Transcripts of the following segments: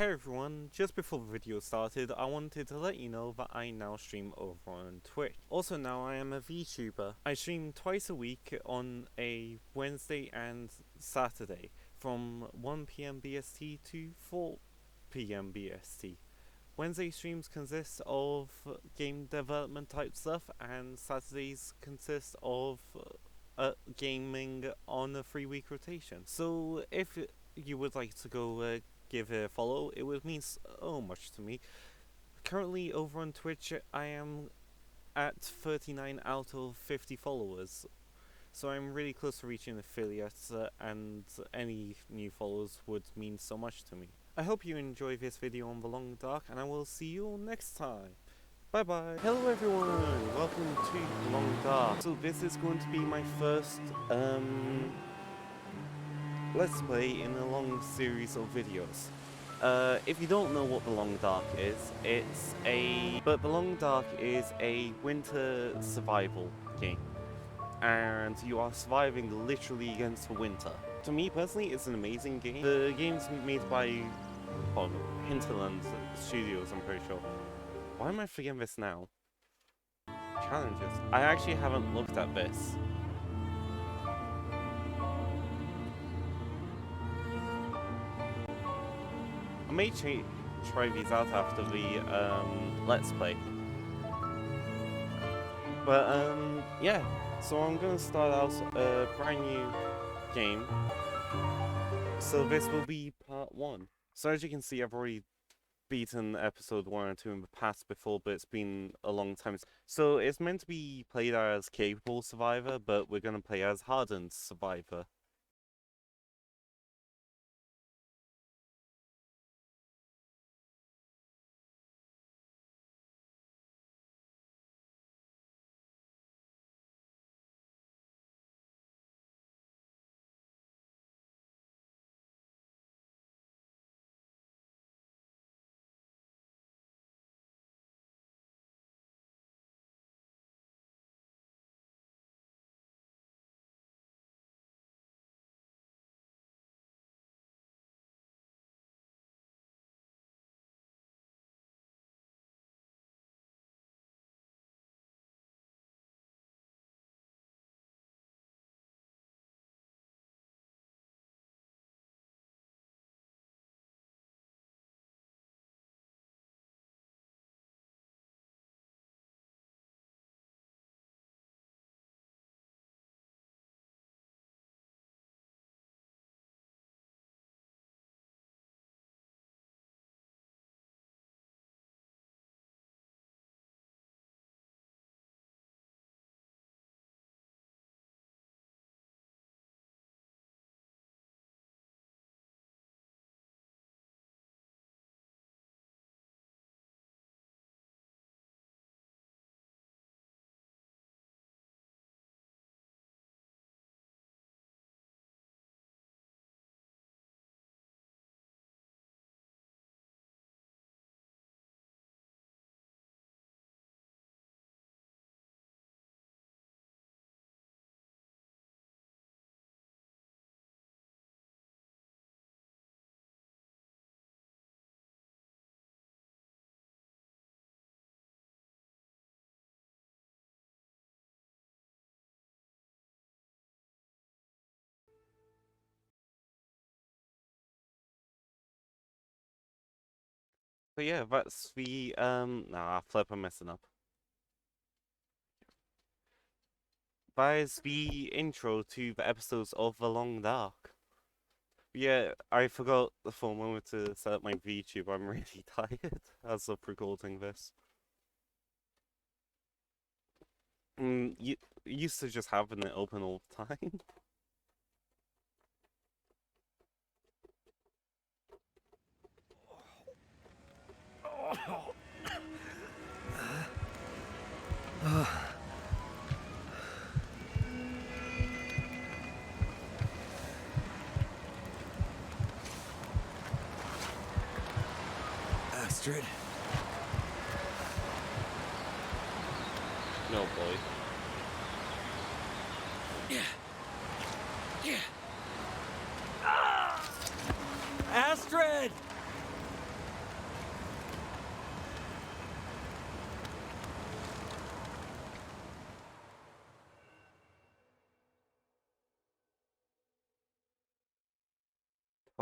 Hey everyone, just before the video started, I wanted to let you know that I now stream over on Twitch. Also now I am a VTuber. I stream twice a week on a Wednesday and Saturday from 1 PM BST to 4 PM BST. Wednesday streams consist of game development type stuff and Saturdays consist of gaming on a 3-week rotation. So if you would like to go give it a follow, it would mean so much to me. Currently over on Twitch I am at 39 out of 50 followers, so I'm really close to reaching affiliates, and any new followers would mean so much to me. I hope you enjoy this video on The Long Dark, and I will see you all next time. Bye bye. Hello everyone, welcome to The Long Dark. So this is going to be my first Let's Play in a long series of videos. If you don't know what The Long Dark is, The Long Dark is a winter survival game. And you are surviving literally against the winter. To me personally, it's an amazing game. The game's made by Hinterland Studios, I'm pretty sure. Why am I forgetting this now? Challenges. I actually haven't looked at this. I may try these out after the Let's Play. But yeah, so I'm gonna start out a brand new game. So this will be part 1. So as you can see, I've already beaten episode 1 and 2 in the past before, but it's been a long time. So it's meant to be played as capable survivor, but we're gonna play as hardened survivor. So yeah, that's the nah, flip, I'm messing up. That is the intro to the episodes of The Long Dark. Yeah, I forgot for a moment to set up my VTuber. I'm really tired as of recording this. You used to just having it open all the time. Astrid? No, boy. Astrid!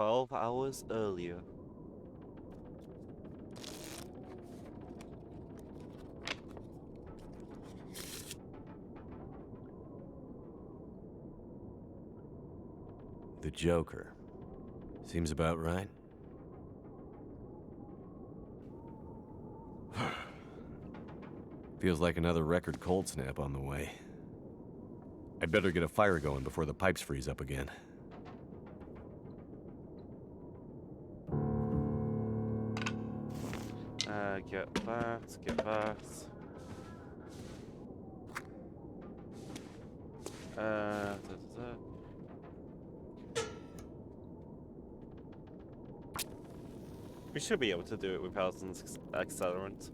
12 hours earlier. The Joker. Seems about right. Feels like another record cold snap on the way. I'd better get a fire going before the pipes freeze up again. Get that, get that. Da, da, da. We should be able to do it without an accelerant.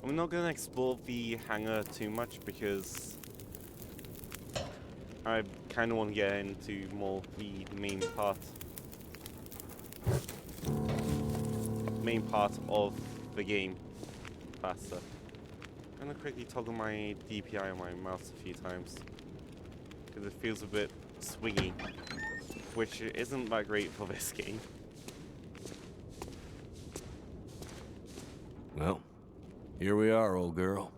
I'm not gonna explore the hangar too much because I kind of want to get into more the main part of the game faster. I'm gonna quickly toggle my DPI on my mouse a few times because it feels a bit swingy, which isn't that great for this game. Well, here we are, old girl.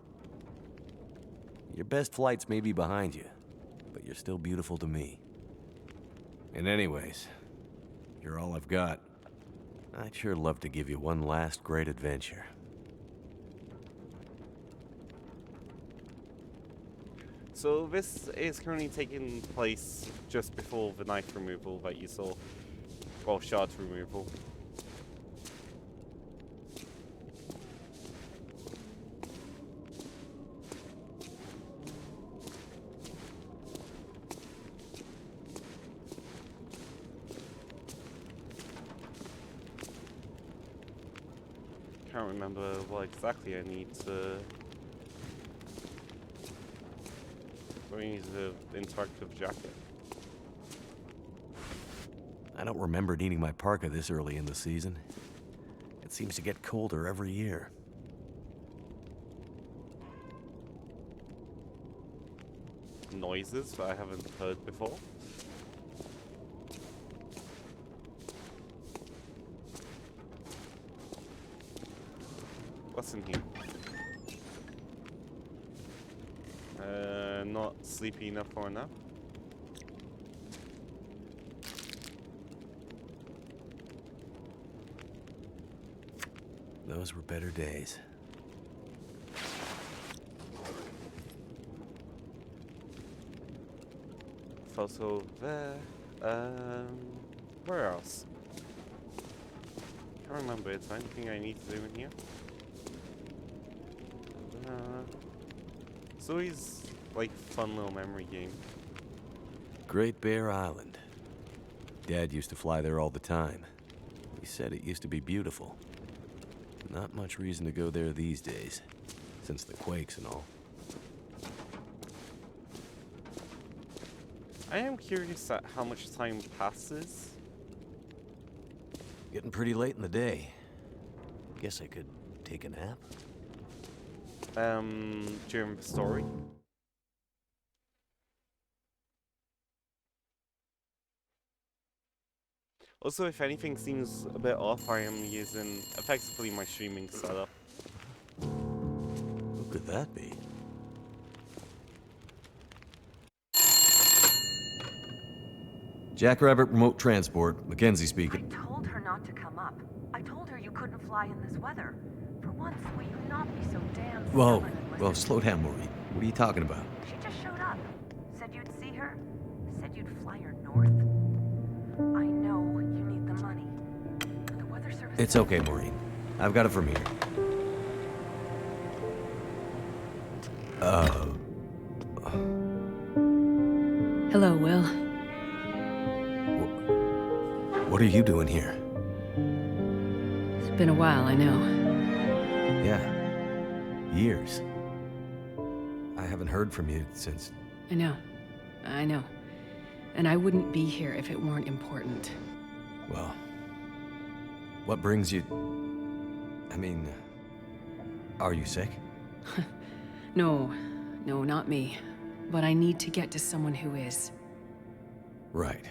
Your best flights may be behind you, but you're still beautiful to me. And anyways, you're all I've got. I'd sure love to give you one last great adventure. So this is currently taking place just before the knife removal that you saw, or shard removal. Can't remember what exactly I need to. I need the interactive jacket. I don't remember needing my parka this early in the season. It seems to get colder every year. Noises that I haven't heard before. What's in here? Not sleepy enough for now. Those were better days. Photo there. Where else? Can't remember. Is there anything I need to do in here? It's always like fun little memory game. Great Bear Island. Dad used to fly there all the time. He said it used to be beautiful. Not much reason to go there these days, since the quakes and all. I am curious at how much time passes. Getting pretty late in the day. Guess I could take a nap. During the story. Also, if anything seems a bit off, I am using effectively my streaming setup. Who could that be? Jackrabbit Remote Transport, Mackenzie speaking. I told her not to come up. I told her you couldn't fly in this weather. For once, will you not be so damn Whoa, stubborn and well, listen? slow down, Maureen. What are you talking about? She just showed up. Said you'd see her. Said you'd fly her north. I know you need the money. The weather service... It's okay, Maureen. I've got it from here. Hello, Will. What are you doing here? It's been a while, I know. Yeah. Years. I haven't heard from you since... I know. And I wouldn't be here if it weren't important. Well... What brings you... I mean... Are you sick? No, no, not me. But I need to get to someone who is. Right.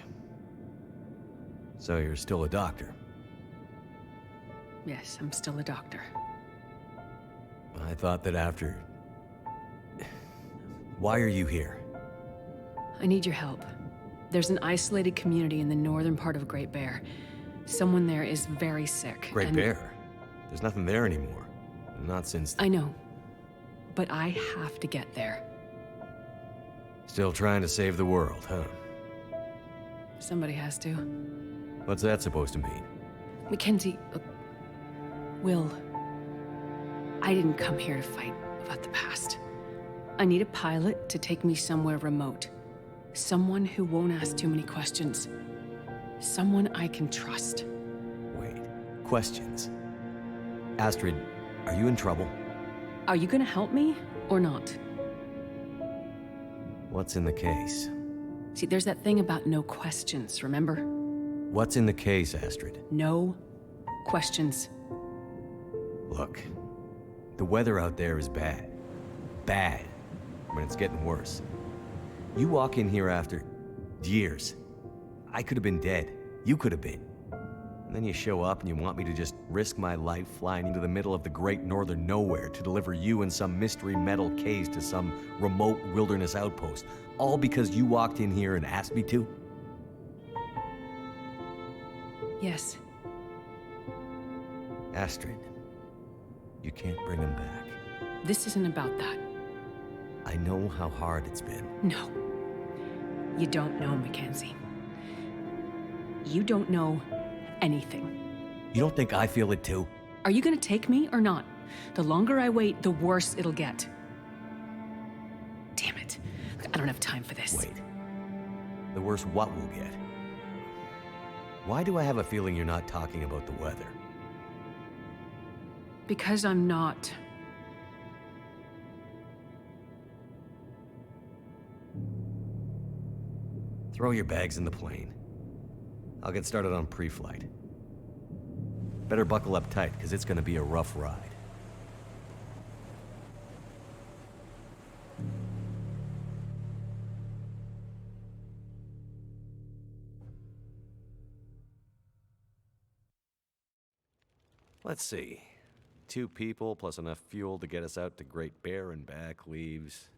So you're still a doctor? Yes, I'm still a doctor. I thought that after... Why are you here? I need your help. There's an isolated community in the northern part of Great Bear. Someone there is very sick. Great Bear? There's nothing there anymore. Not since... I know. But I have to get there. Still trying to save the world, huh? Somebody has to. What's that supposed to mean? Mackenzie... Will... I didn't come here to fight about the past. I need a pilot to take me somewhere remote. Someone who won't ask too many questions. Someone I can trust. Wait. Questions? Astrid, are you in trouble? Are you gonna help me, or not? What's in the case? See, there's that thing about no questions, remember? What's in the case, Astrid? No questions. Look, the weather out there is bad. Bad. When it's getting worse. You walk in here after years. I could have been dead. You could have been. And then you show up and you want me to just risk my life flying into the middle of the great northern nowhere to deliver you in some mystery metal case to some remote wilderness outpost. All because you walked in here and asked me to? Yes. Astrid, you can't bring him back. This isn't about that. I know how hard it's been. No. You don't know, Mackenzie. You don't know anything. You don't think I feel it too? Are you gonna take me or not? The longer I wait, the worse it'll get. Damn it. I don't have time for this. Wait. The worse what we'll get? Why do I have a feeling you're not talking about the weather? Because I'm not. Throw your bags in the plane. I'll get started on pre-flight. Better buckle up tight, because it's gonna be a rough ride. Let's see. 2 people plus enough fuel to get us out to Great Bear and back leaves...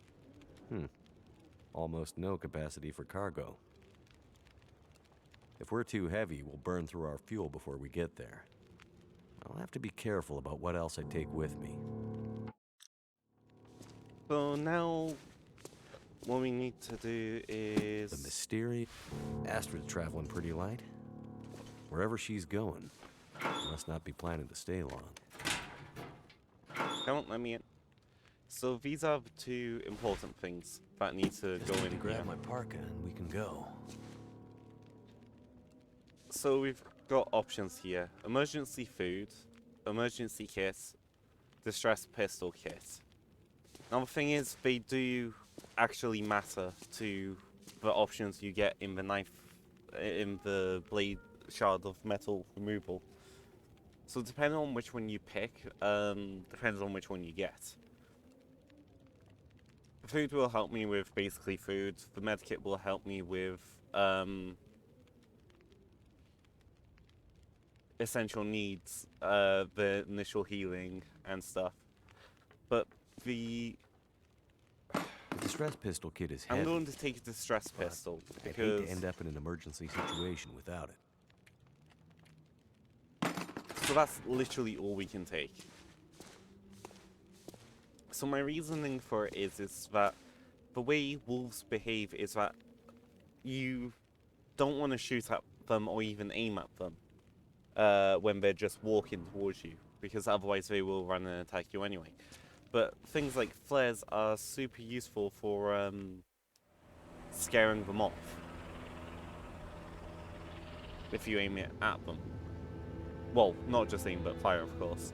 almost no capacity for cargo. If we're too heavy, we'll burn through our fuel before we get there. I'll have to be careful about what else I take with me. So now, what we need to do is... The mysterious... Astrid's traveling pretty light. Wherever she's going, must not be planning to stay long. Come on, let me in. So these are the 2 important things that need to go in Grab here. my parka and we can go. So we've got options here. Emergency food, emergency kit, distress pistol kit. Now the thing is, they do actually matter to the options you get in the knife, in the blade shard of metal removal. So depending on which one you pick, depends on which one you get. The food will help me with basically food. The medkit will help me with essential needs, the initial healing and stuff. But the The distress pistol kit is heavy. I'm going to take a distress but pistol I'd hate because to end up in an emergency situation without it. so that's literally all we can take. So my reasoning for it is that the way wolves behave is that you don't want to shoot at them or even aim at them when they're just walking towards you, because otherwise they will run and attack you anyway. But things like flares are super useful for scaring them off if you aim it at them. Well, not just aim, but fire, of course.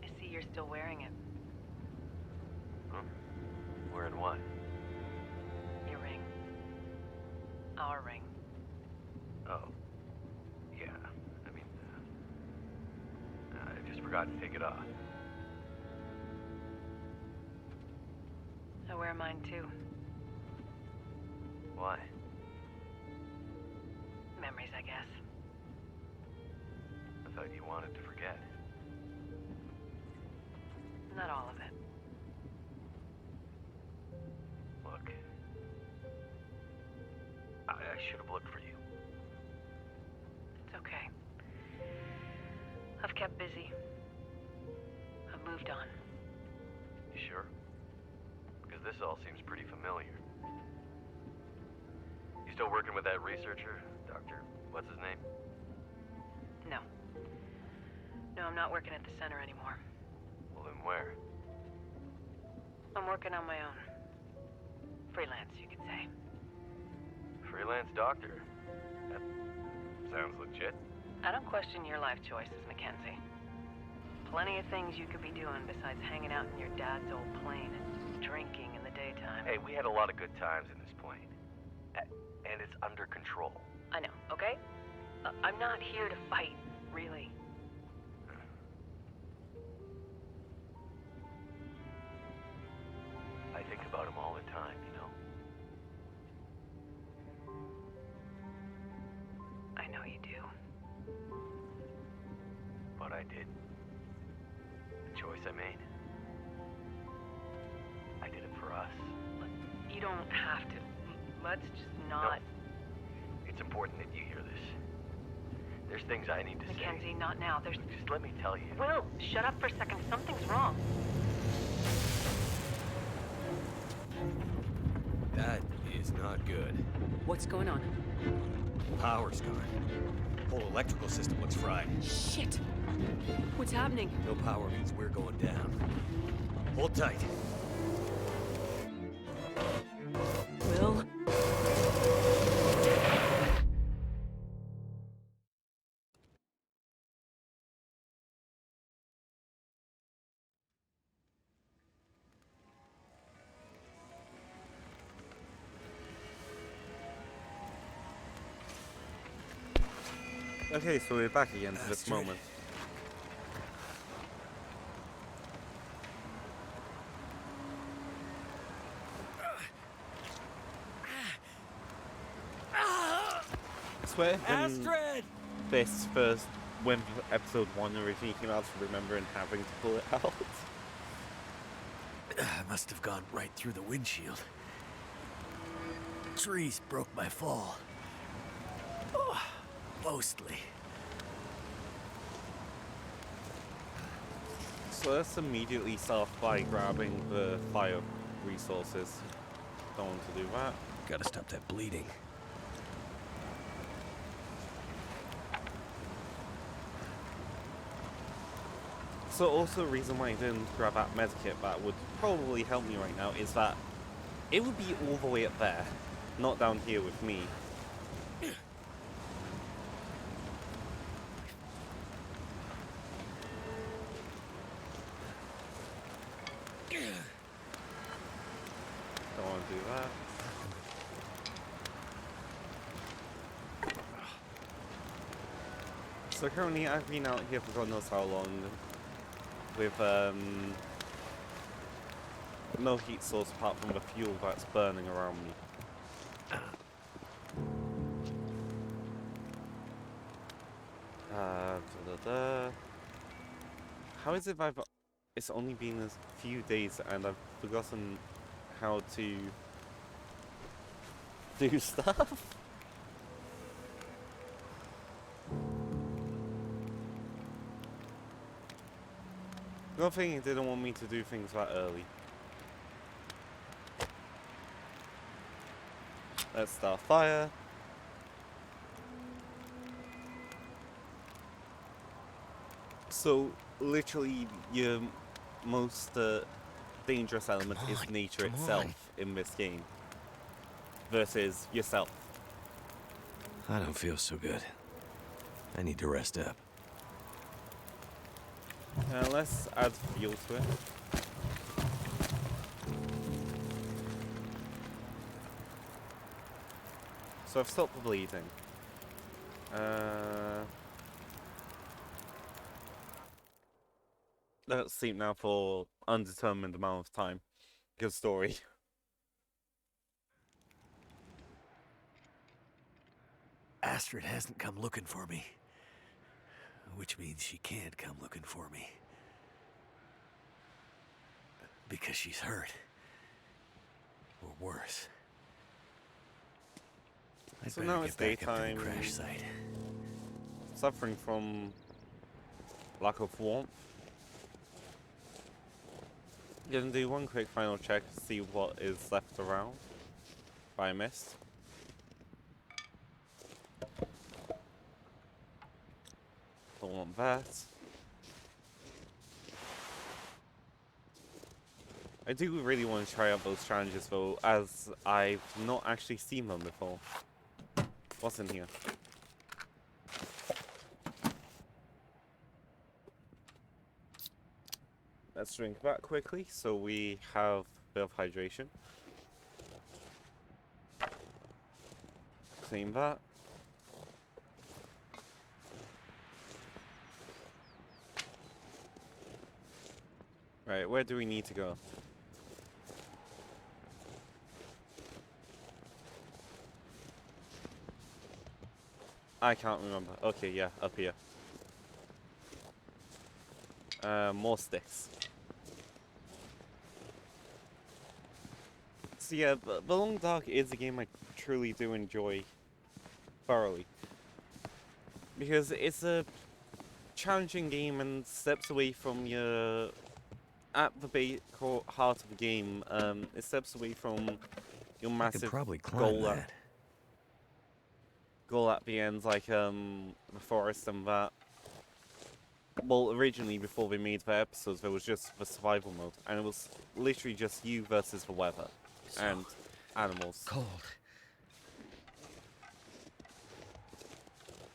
I see you're still wearing it. Wearing what? Your ring. Our ring. Oh. Yeah. I mean, I just forgot to take it off. So wear mine too. Why? Memories, I guess. I thought you wanted to forget. Not all of it. Look. I should have looked for you. It's okay. I've kept busy. I've moved on. You sure? Because this all seems pretty familiar. You still working with that researcher? Dr. What's his name? No. No, I'm not working at the center anymore. Well, then where? I'm working on my own. Freelance, you could say. Freelance doctor? That sounds legit. I don't question your life choices, Mackenzie. Plenty of things you could be doing besides hanging out in your dad's old plane and drinking in the daytime. Hey, we had a lot of good times in this plane. And it's under control. I know, okay? I'm not here to fight, really. I think about him all the time, you know? I know you do. But I did. The choice I made. I did it for us. Look, you don't have to. Let's just not... No. It's important that you hear this. There's things I need to Mackenzie, say. not now. There's... Just let me tell you. Will, shut up for a second. Something's wrong. That is not good. What's going on? Power's gone. Whole electrical system looks fried. Shit! What's happening? No power means we're going down. Hold tight. Will? Okay, so we're back again to this moment. I swear, this first, when episode 1 originally came out, I remember having to pull it out. I must have gone right through the windshield. Trees broke my fall. Oh, mostly. So let's immediately start by grabbing the fire resources. Don't want to do that. Gotta stop that bleeding. So also the reason why I didn't grab that medikit that would probably help me right now is that it would be all the way up there, not down here with me. Don't want to do that. So currently I've been out here for God knows how long with no heat source apart from the fuel that's burning around me. How is it that it's only been a few days and I've forgotten how to do stuff? Good thing he didn't want me to do things that early. Let's start fire. So, literally, your most dangerous element is nature itself in this game. Versus yourself. I don't feel so good. I need to rest up. Let's add fuel to it. So I've stopped the bleeding. Let's sleep now for undetermined amount of time. Good story. Astrid hasn't come looking for me. Which means she can't come looking for me. Because she's hurt. Or worse. I'd So better now get it's back up to the daytime. crash site. Suffering from lack of warmth. Gonna do one quick final check to see what is left around. If I missed. Don't want that. I do really want to try out those challenges though, as I've not actually seen them before. What's in here? Let's drink that quickly so we have a bit of hydration. Clean that. Right, where do we need to go? I can't remember. Okay, yeah, up here. More sticks. So yeah, The Long Dark is a game I truly do enjoy thoroughly. Because it's a challenging game and steps away from your... At the heart of the game, it steps away from your I could massive probably climb that. goal at the end, like the forest and that. Well, originally before they made the episodes, there was just the survival mode, and it was literally just you versus the weather and animals. Cold.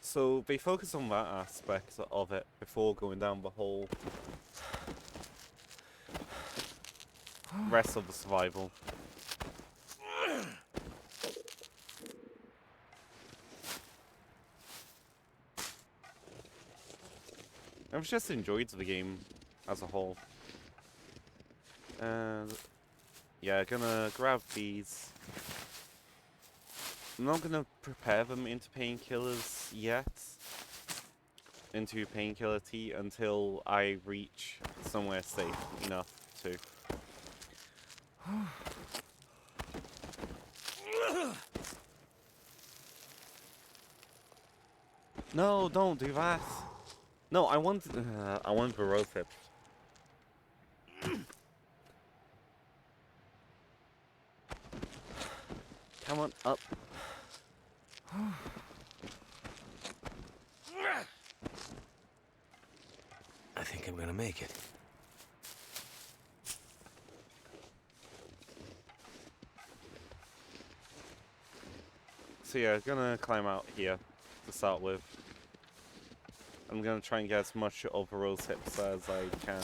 So they focus on that aspect of it before going down the whole rest of the survival. I've just enjoyed the game as a whole. And yeah, gonna grab these. I'm not gonna prepare them into painkillers yet. Into painkiller tea until I reach somewhere safe enough to. No, don't do that. No, I want the rose hips. Come on, up. I think I'm gonna make it. So yeah, gonna climb out here to start with. I'm gonna try and get as much of the rose hips as I can.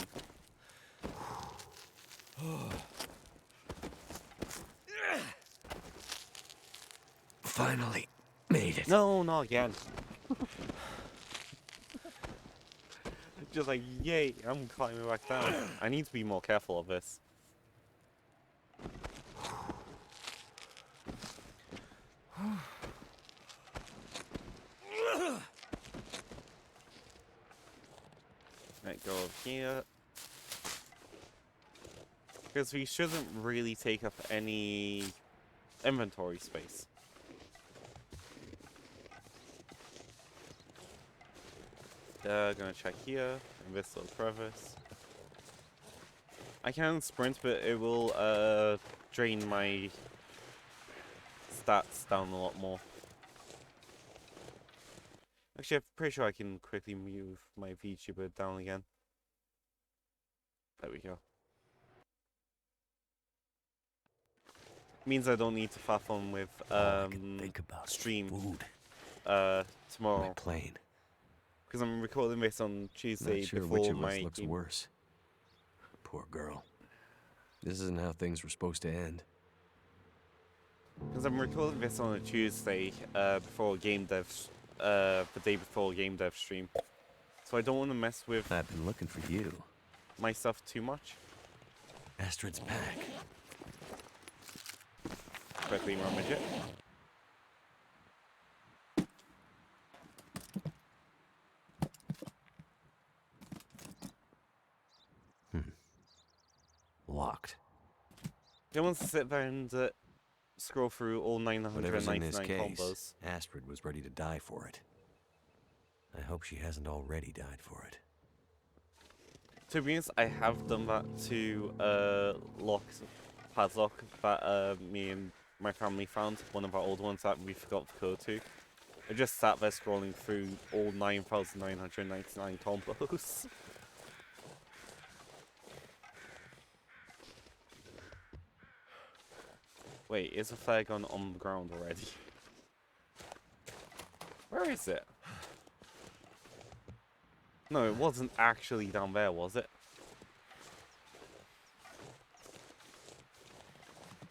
Finally made it. No, not again. Just like, yay, I'm climbing back down. I need to be more careful of this. Right, go over here. Because we shouldn't really take up any inventory space. Gonna check here, in this little crevice. I can sprint, but it will drain my stats down a lot more. Actually, I'm pretty sure I can quickly move my Vtuber down again. There we go. Means I don't need to faff on with All I can think about stream food. tomorrow. My plane. Because I'm recording this on Tuesday Not sure before which of my us looks game. worse. Poor girl. This isn't how things were supposed to end. Because I'm recording this on a Tuesday before game dev, the day before game dev stream. So I don't want to mess with I've been looking for you. my stuff too much. Astrid's pack. Quickly rummage it. Don't want to sit there and scroll through all Whatever's in this 999 case, combos. Astrid was ready to die for it. I hope she hasn't already died for it. To be honest, I have done that to padlock that me and my family found, one of our old ones that we forgot the code to. I just sat there scrolling through all 9,999 combos. Wait, is a flare gun on the ground already? Where is it? No, it wasn't actually down there, was it?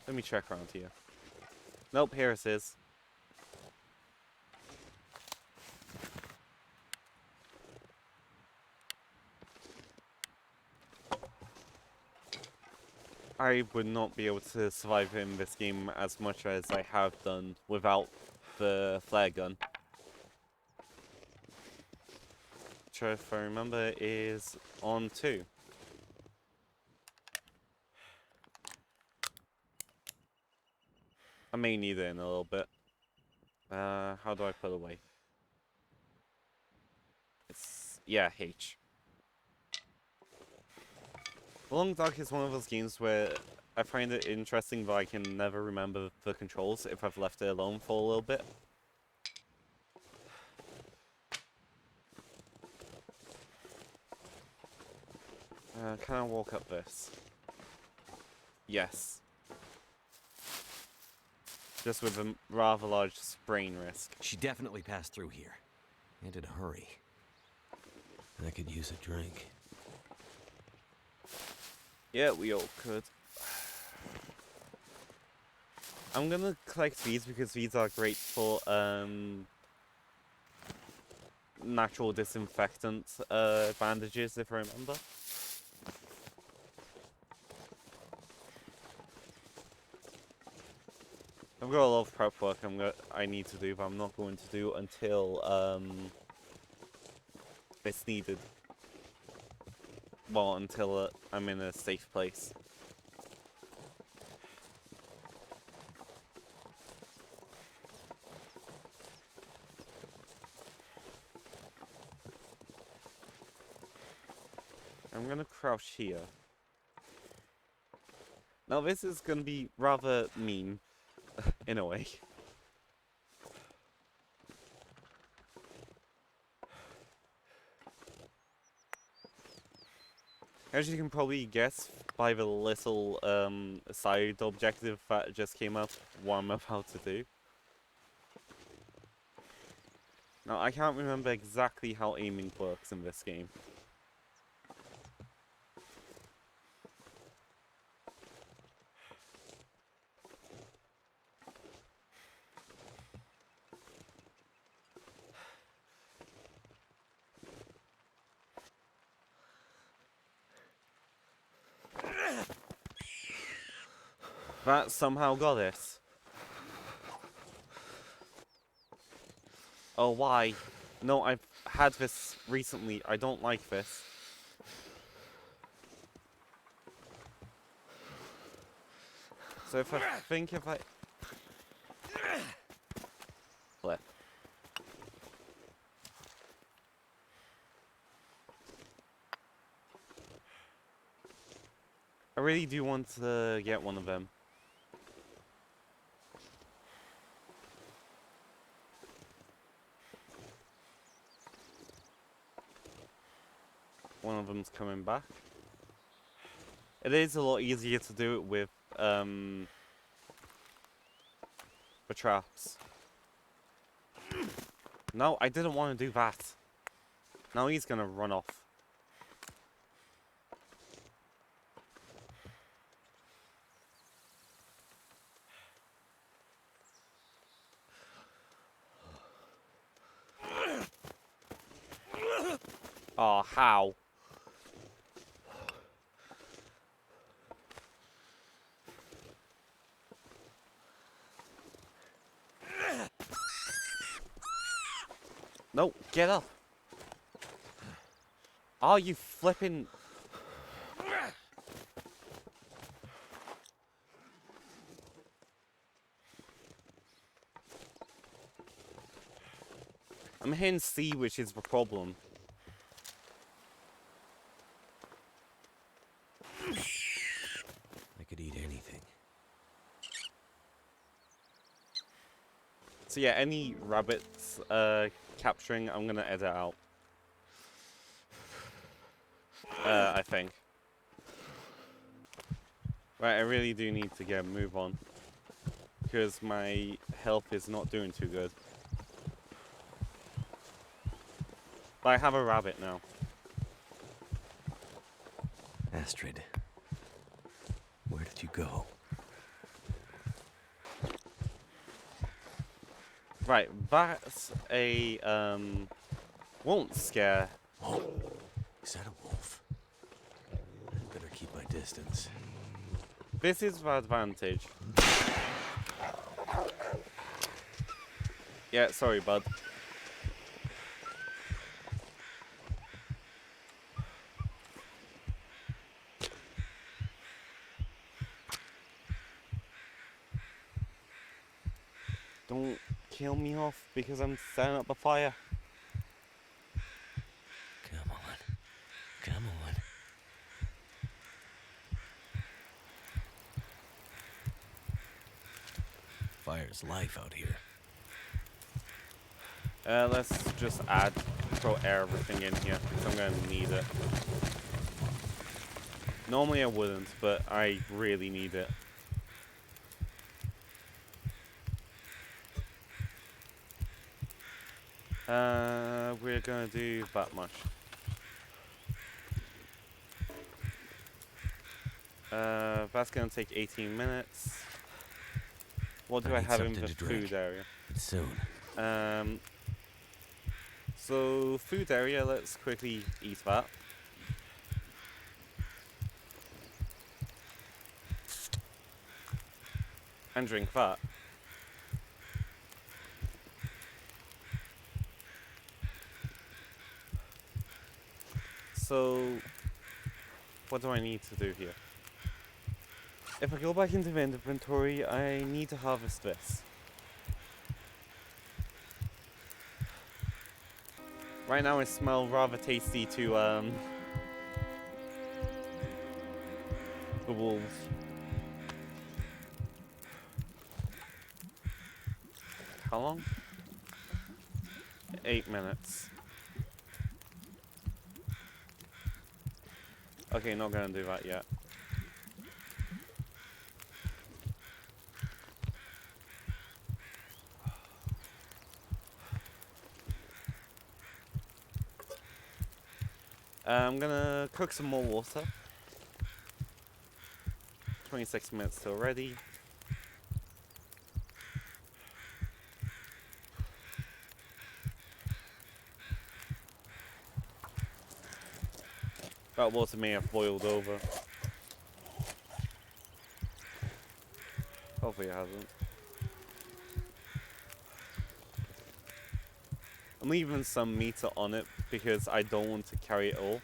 Let me check around here. Nope, here it is. I would not be able to survive in this game as much as I have done without the flare gun. Which, if I remember, is on 2. I may need it in a little bit. How do I put away? It's, yeah, H. Long Dark is one of those games where I find it interesting, but I can never remember the controls if I've left it alone for a little bit. Can I walk up this? Yes. Just with a rather large sprain risk. She definitely passed through here. And in a hurry. I could use a drink. Yeah, we all could. I'm gonna collect these because these are great for natural disinfectant bandages, if I remember. I've got a lot of prep work I need to do, but I'm not going to do until it's needed. Well, until I'm in a safe place. I'm gonna crouch here. Now this is gonna be rather mean, in a way. As you can probably guess by the little side objective that just came up, what I'm about to do. Now I can't remember exactly how aiming works in this game. That somehow got it. Oh, why? No, I've had this recently. I don't like this. So if I flip. I really do want to get one of them. One of them's coming back. It is a lot easier to do it with the traps. No, I didn't want to do that. Now he's gonna run off. Oh, how? No, get up. Oh, you flipping... I'm hitting C, which is the problem. I could eat anything. So yeah, any rabbits capturing, I'm gonna edit out. I think. Right, I really do need to get a move on. Because my health is not doing too good. But I have a rabbit now. Astrid, where did you go? Right, that's a, won't scare. Oh, is that a wolf? I better keep my distance. This is the advantage. Yeah, sorry, bud. Don't kill me off because I'm setting up a fire. Come on. Come on. Fire's life out here. Let's just throw everything in here because I'm gonna need it. Normally I wouldn't, but I really need it. We're gonna do that much. That's gonna take 18 minutes. What do I need have in something the to drink. food area? Soon. So food area, let's quickly eat that. And drink that. So, what do I need to do here? If I go back into the inventory, I need to harvest this. Right now it smells rather tasty to, the wolves. How long? 8 minutes. Okay, not gonna do that yet. I'm gonna cook some more water. 26 minutes till ready. That water may have boiled over. Hopefully it hasn't. I'm leaving some meter on it because I don't want to carry it all.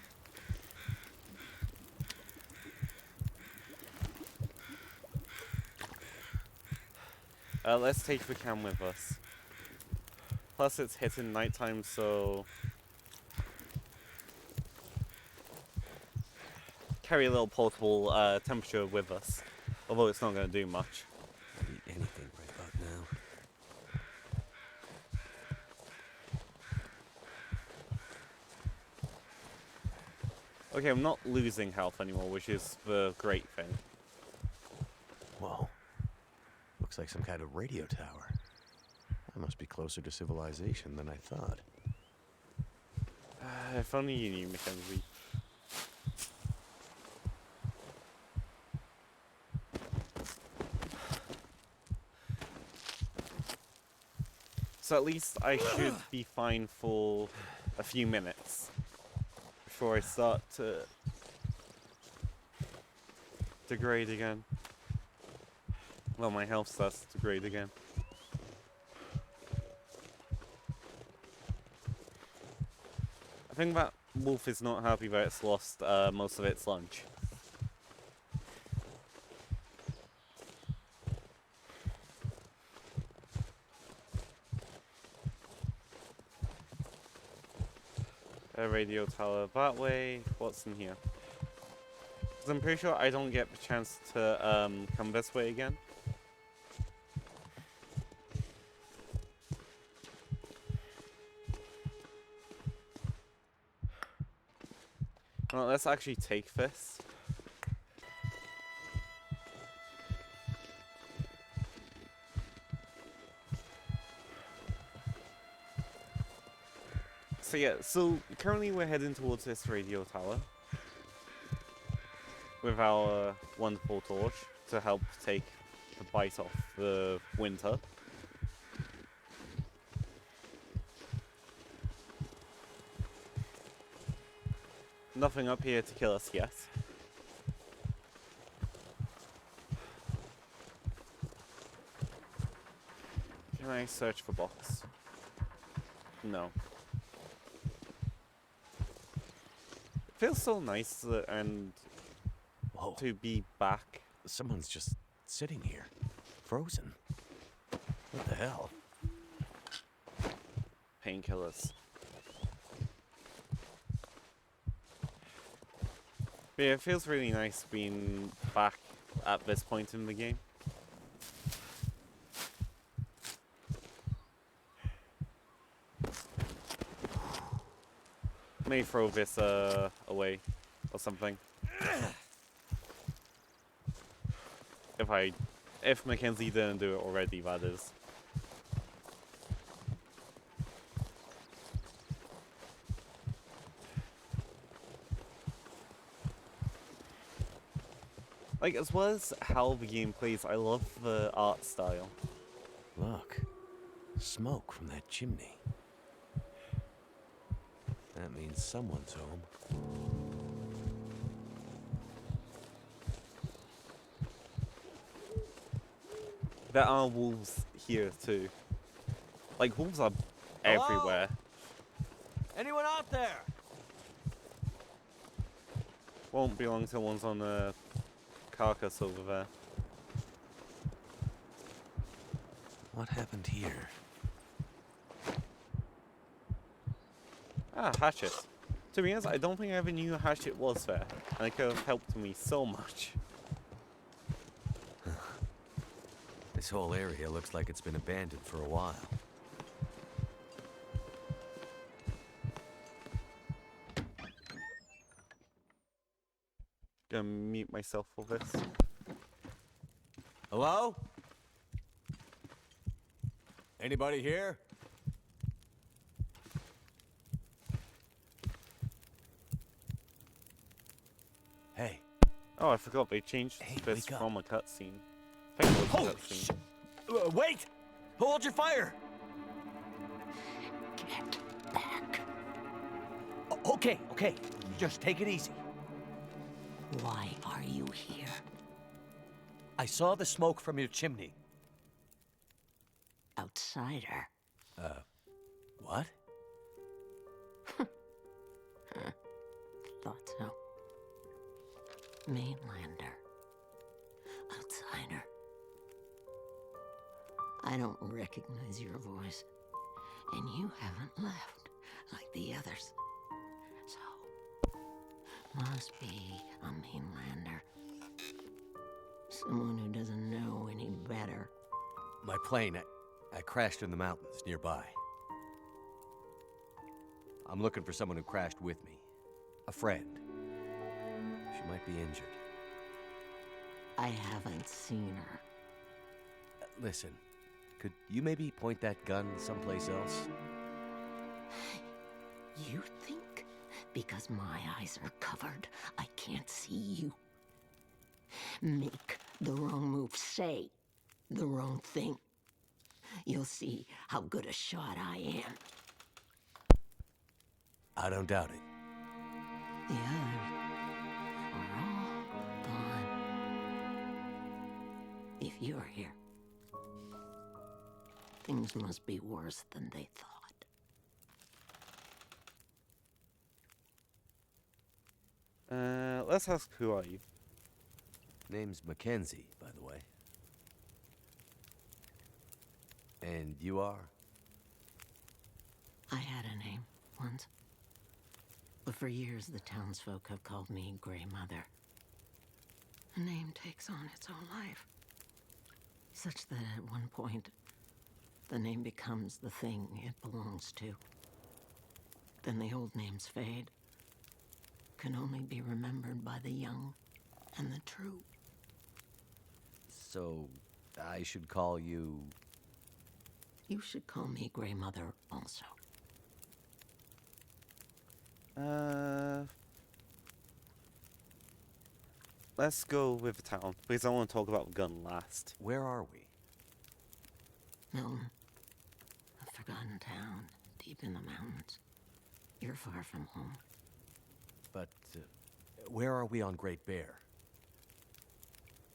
Let's take the cam with us. Plus it's hitting nighttime, so carry a little portable temperature with us. Although it's not going to do much. I'd eat anything right about now. Okay, I'm not losing health anymore, which is the great thing. Whoa. Looks like some kind of radio tower. I must be closer to civilization than I thought. If only you knew, Mackenzie. So at least I should be fine for a few minutes before I start to degrade again. Well, my health starts to degrade again. I think that wolf is not happy that it's lost most of its lunch. A radio tower that way. What's in here? 'Cause I'm pretty sure I don't get the chance to come this way again. Well, let's actually take this. So yeah, so currently we're heading towards this radio tower with our wonderful torch to help take the bite off the winter. Nothing up here to kill us yet. Can I search for box? No. It feels so nice and Whoa. to be back. Someone's just sitting here. Frozen. What the hell? Painkillers. But yeah, it feels really nice being back at this point in the game. May throw this away or something. If Mackenzie didn't do it already, that is. Like, as well as how the game plays, I love the art style. Look. Smoke from that chimney. That means someone's home. There are wolves here too. Like, wolves are Hello? everywhere. Anyone out there? Won't be long till one's on the carcass over there. What happened here? Ah, hatchet. To be honest, I don't think I ever knew a hatchet was there. And it could have helped me so much. This whole area looks like it's been abandoned for a while. Gonna mute myself for this. Hello? Anybody here? Hey. Oh, I forgot they changed Hey, this wake up. from a cutscene. I think it was a Holy cutscene. shit! Wait! Hold your fire! Get back. Okay, okay. Just take it easy. Why are you here? I saw the smoke from your chimney. Outsider. What? Thought so. Mainlander. Outsider. I don't recognize your voice. And you haven't left like the others. So, must be a mainlander. Someone who doesn't know any better. My plane, I crashed in the mountains nearby. I'm looking for someone who crashed with me. A friend. She might be injured. I haven't seen her. Listen, could you maybe point that gun someplace else? You think because my eyes are covered, I can't see you? Make the wrong move, say the wrong thing. You'll see how good a shot I am. I don't doubt it. The others are all gone. If you're here, things must be worse than they thought. Let's ask, who are you? Name's Mackenzie, by the way. And you are? I had a name once. But for years, the townsfolk have called me Grey Mother. A name takes on its own life. Such that at one point, the name becomes the thing it belongs to. Then the old names fade, can only be remembered by the young and the true. So, I should call you... You should call me Grey Mother also. Let's go with the town, because I want to talk about the gun last. Where are we? Milton, a forgotten town deep in the mountains. You're far from home. But, where are we on Great Bear?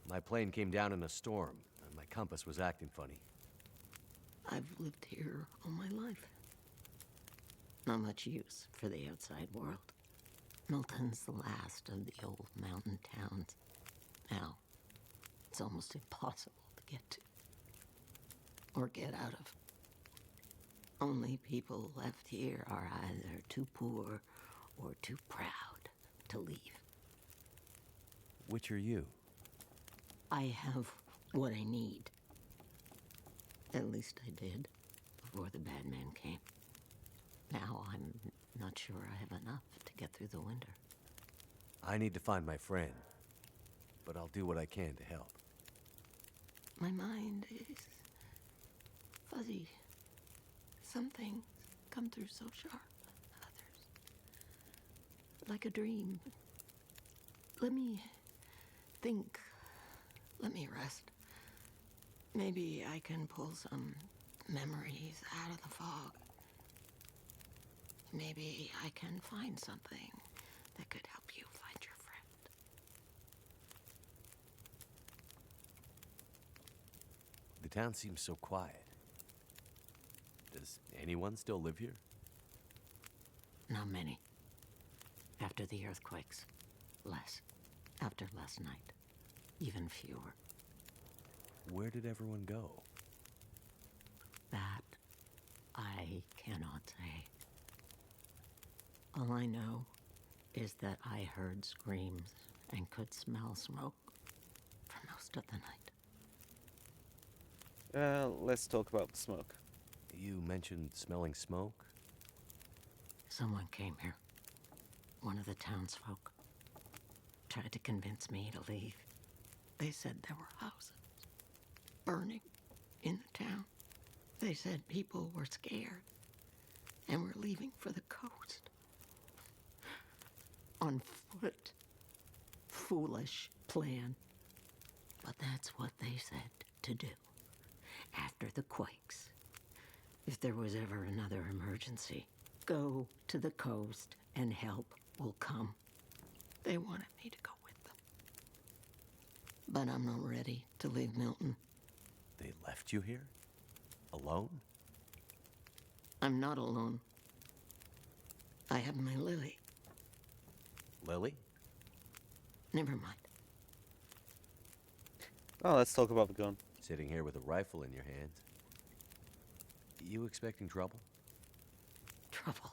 My plane came down in a storm, and my compass was acting funny. I've lived here all my life. Not much use for the outside world. Milton's the last of the old mountain towns. Now, it's almost impossible to get to. Or get out of. Only people left here are either too poor or too proud to leave. Which are you? I have what I need. At least I did, before the bad man came. Now I'm not sure I have enough to get through the winter. I need to find my friend, but I'll do what I can to help. My mind is fuzzy. Some things come through so sharp, others like a dream. Let me think. Let me rest. Maybe I can pull some memories out of the fog. Maybe I can find something that could help you find your friend. The town seems so quiet. Does anyone still live here? Not many. After the earthquakes, less. After last night, even fewer. Where did everyone go? That I cannot say. All I know is that I heard screams and could smell smoke for most of the night. Let's talk about the smoke. You mentioned smelling smoke? Someone came here. One of the townsfolk. Tried to convince me to leave. They said there were houses burning in the town. They said people were scared and were leaving for the coast. On foot. Foolish plan. But that's what they said to do. After the quakes. If there was ever another emergency, go to the coast and help will come. They wanted me to go with them. But I'm not ready to leave Milton. They left you here? Alone? I'm not alone. I have my Lily. Lily? Never mind. Oh, let's talk about the gun. Sitting here with a rifle in your hands. You expecting trouble? Trouble.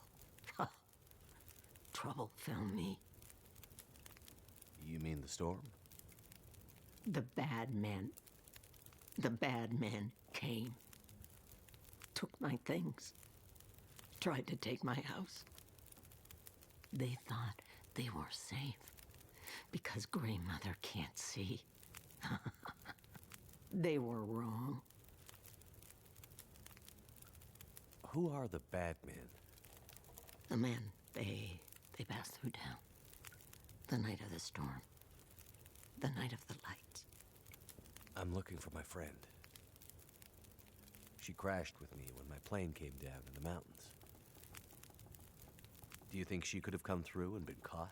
Trouble found me. You mean the storm? The bad men. The bad men came. Took my things. Tried to take my house. They thought they were safe. Because Grey Mother can't see. They were wrong. Who are the bad men? The men, they passed through town. The night of the storm. The night of the lights. I'm looking for my friend. She crashed with me when my plane came down in the mountains. Do you think she could have come through and been caught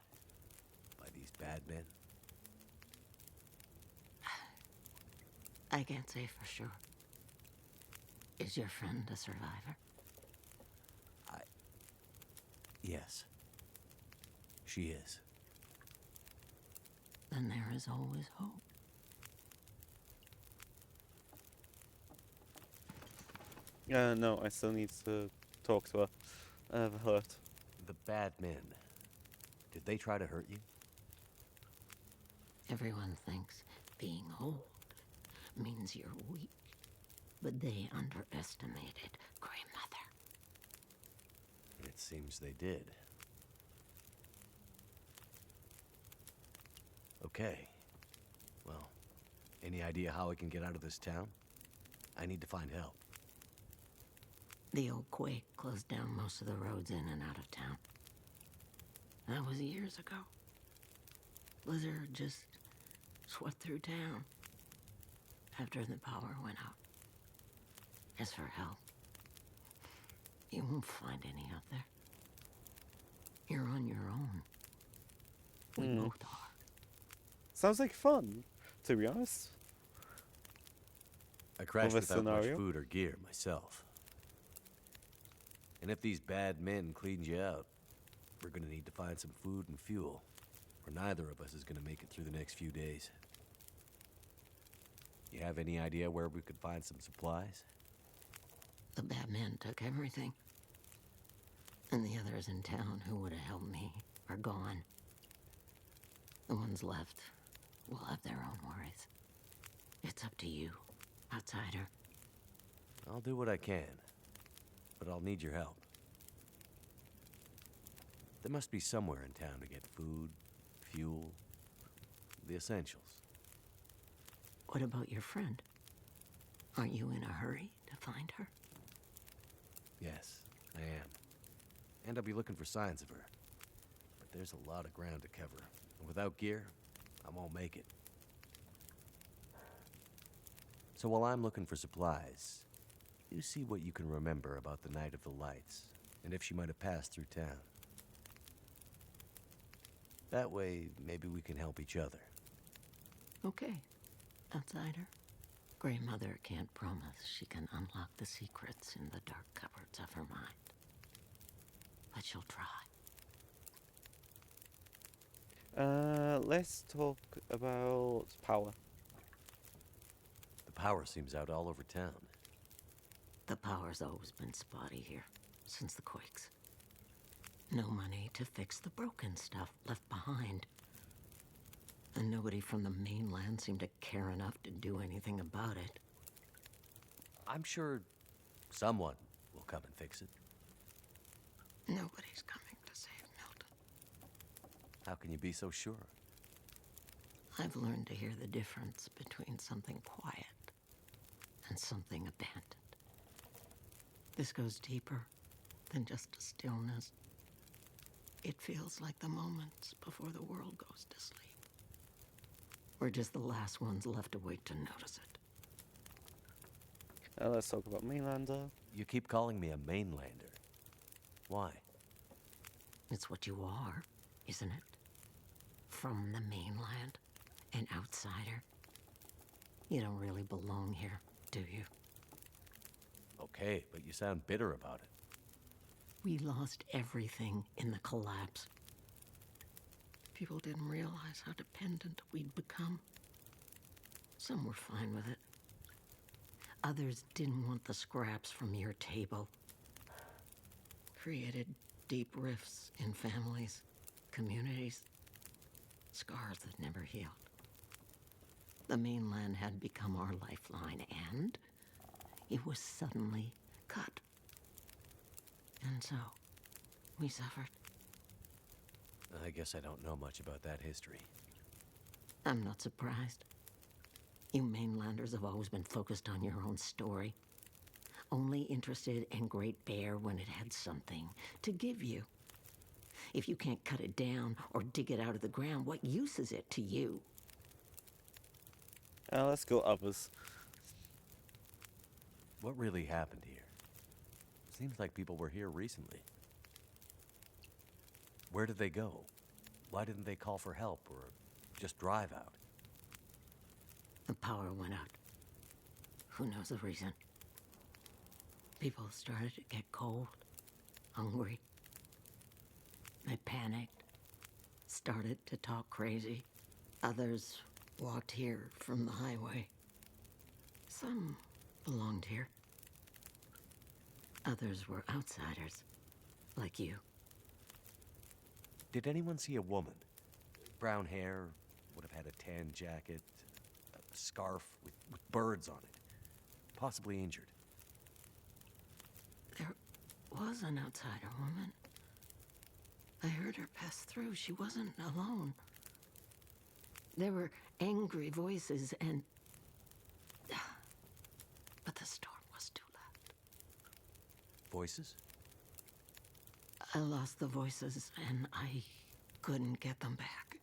by these bad men? I can't say for sure. Is your friend a survivor? Yes. She is. Then there is always hope. No, I still need to talk to her. I have hurt. The bad men. Did they try to hurt you? Everyone thinks being old means you're weak, but they underestimated Grandmother. It seems they did. Okay. Well, any idea how I can get out of this town? I need to find help. The old quake closed down most of the roads in and out of town. That was years ago. Blizzard just swept through town after the power went out. As for help, you won't find any out there. You're on your own. We both are. Sounds like fun, to be honest. I crashed Of a without much scenario? food or gear myself. And if these bad men cleaned you out, we're gonna need to find some food and fuel, or neither of us is gonna make it through the next few days. You have any idea where we could find some supplies? The bad men took everything. And the others in town who would have helped me are gone. The ones left will have their own worries. It's up to you, outsider. I'll do what I can, but I'll need your help. There must be somewhere in town to get food, fuel, the essentials. What about your friend? Aren't you in a hurry to find her? Yes, I am. And I'll be looking for signs of her. But there's a lot of ground to cover, and without gear, I won't make it. So while I'm looking for supplies, you see what you can remember about the Night of the Lights, and if she might have passed through town. That way, maybe we can help each other. Okay, outsider. Grandmother can't promise she can unlock the secrets in the dark cupboards of her mind. But she'll try. Let's talk about power. The power seems out all over town. The power's always been spotty here, since the quakes. No money to fix the broken stuff left behind. And nobody from the mainland seemed to care enough to do anything about it. I'm sure someone will come and fix it. Nobody's coming to save Milton. How can you be so sure? I've learned to hear the difference between something quiet and something abandoned. This goes deeper than just a stillness. It feels like the moments before the world goes to sleep. We're just the last ones left awake to notice it. Let's talk about Mainlander. You keep calling me a mainlander. Why? It's what you are, isn't it? From the mainland, an outsider. You don't really belong here, do you? Okay, but you sound bitter about it. We lost everything in the collapse. People didn't realize how dependent we'd become. Some were fine with it. Others didn't want the scraps from your table. Created deep rifts in families, communities, scars that never healed. The mainland had become our lifeline, and it was suddenly cut. And so, we suffered. I guess I don't know much about that history. I'm not surprised. You mainlanders have always been focused on your own story. Only interested in Great Bear when it had something to give you. If you can't cut it down or dig it out of the ground, what use is it to you? Let's go others. What really happened here? Seems like people were here recently. Where did they go? Why didn't they call for help or just drive out? The power went out. Who knows the reason? People started to get cold, hungry. They panicked, started to talk crazy. Others walked here from the highway. Some belonged here. Others were outsiders, like you. Did anyone see a woman? Brown hair, would have had a tan jacket, a scarf with birds on it. Possibly injured. There was an outsider woman. I heard her pass through. She wasn't alone. There were angry voices and... But the storm was too loud. Voices? I lost the voices and I couldn't get them back.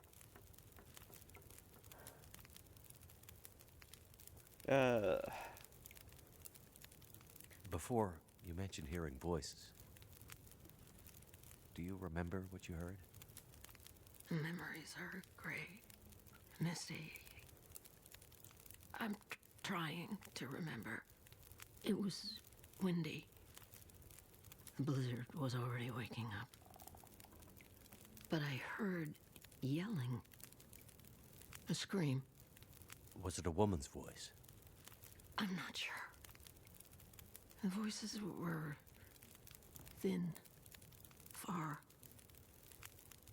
Before, you mentioned hearing voices. Do you remember what you heard? Memories are gray, misty. I'm trying to remember. It was windy. The blizzard was already waking up. But I heard yelling. A scream. Was it a woman's voice? I'm not sure. The voices were thin, far.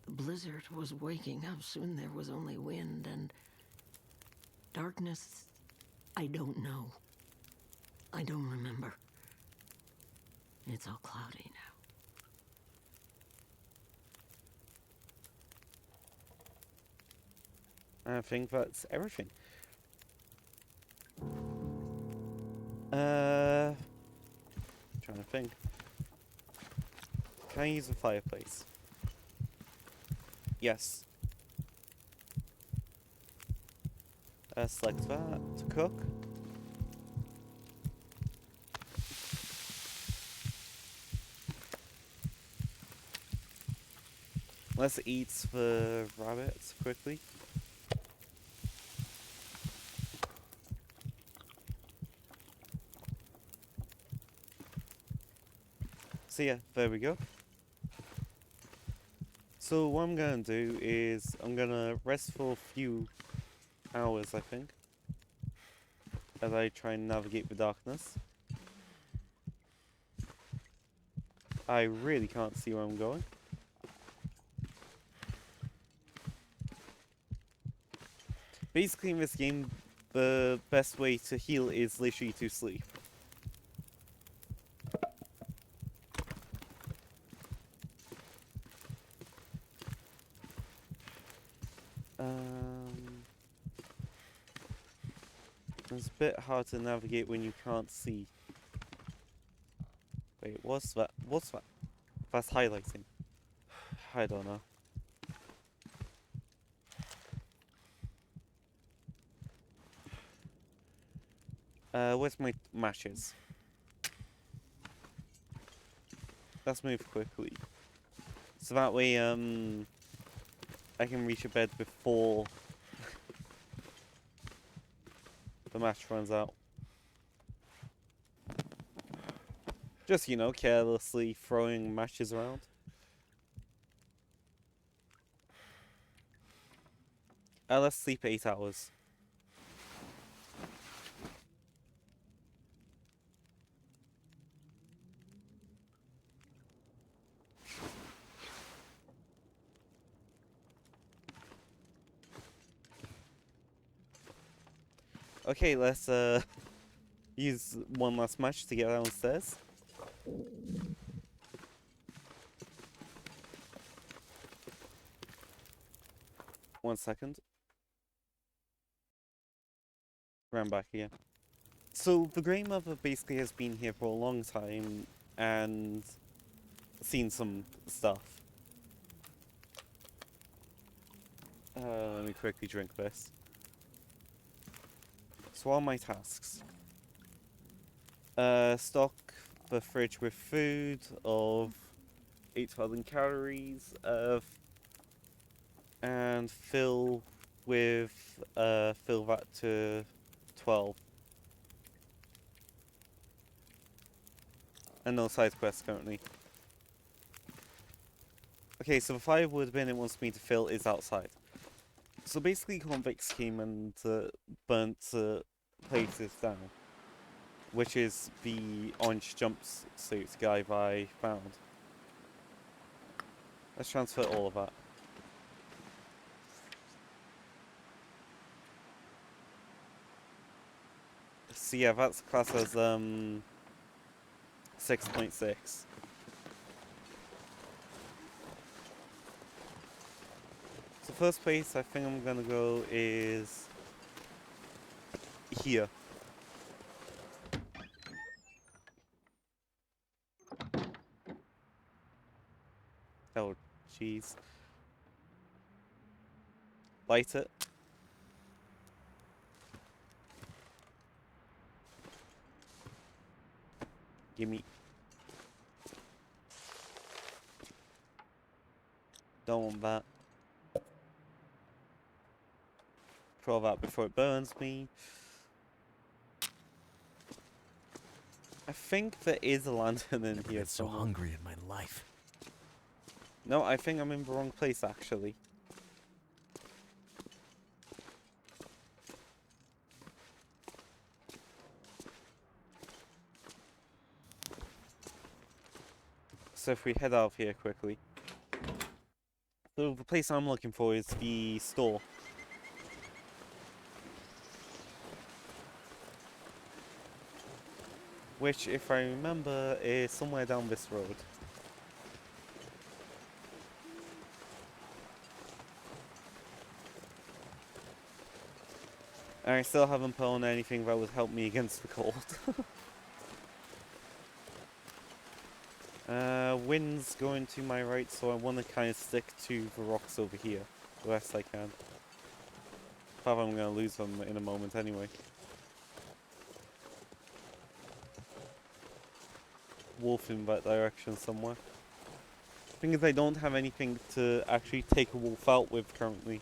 The blizzard was waking up. Soon there was only wind and darkness. I don't know. I don't remember. It's all cloudy now. I think that's everything. Trying to think. Can I use a fireplace? Yes. Select that to cook. Let's eat the rabbits quickly. So yeah, there we go. So what I'm gonna do is I'm gonna rest for a few hours, I think, as I try and navigate the darkness. I really can't see where I'm going. Basically in this game, the best way to heal is literally to sleep. It's a bit hard to navigate when you can't see. Wait, what's that? What's that? That's highlighting. I don't know. Where's my matches? Let's move quickly. So that way, I can reach a bed before the match runs out. Just, you know, carelessly throwing matches around. Let's sleep 8 hours. Okay, let's use one last match to get downstairs. One second. Ran back again. So the Grey Mother basically has been here for a long time and seen some stuff. Let me quickly drink this. So what are my tasks? Stock the fridge with food of 8,000 calories, and fill that to 12. And no side quests currently. Okay, so the firewood bin it wants me to fill is outside. So basically convicts came and burnt places down. Which is the orange jumpsuit guy that I found. Let's transfer all of that. So yeah, that's class as 6.6. So first place I think I'm gonna go is here. Oh, jeez. Light it. Gimme. Don't want that. Throw that before it burns me. I think there is a lantern in Never here been so somewhere. hungry in my life. No, I think I'm in the wrong place actually. So if we head out of here quickly. So the place I'm looking for is the store. Which, if I remember, is somewhere down this road. And I still haven't put on anything that would help me against the cold. Wind's going to my right, so I want to kind of stick to the rocks over here the best I can. Probably I'm going to lose them in a moment anyway. Wolf in that direction somewhere. Thing is, I don't have anything to actually take a wolf out with currently.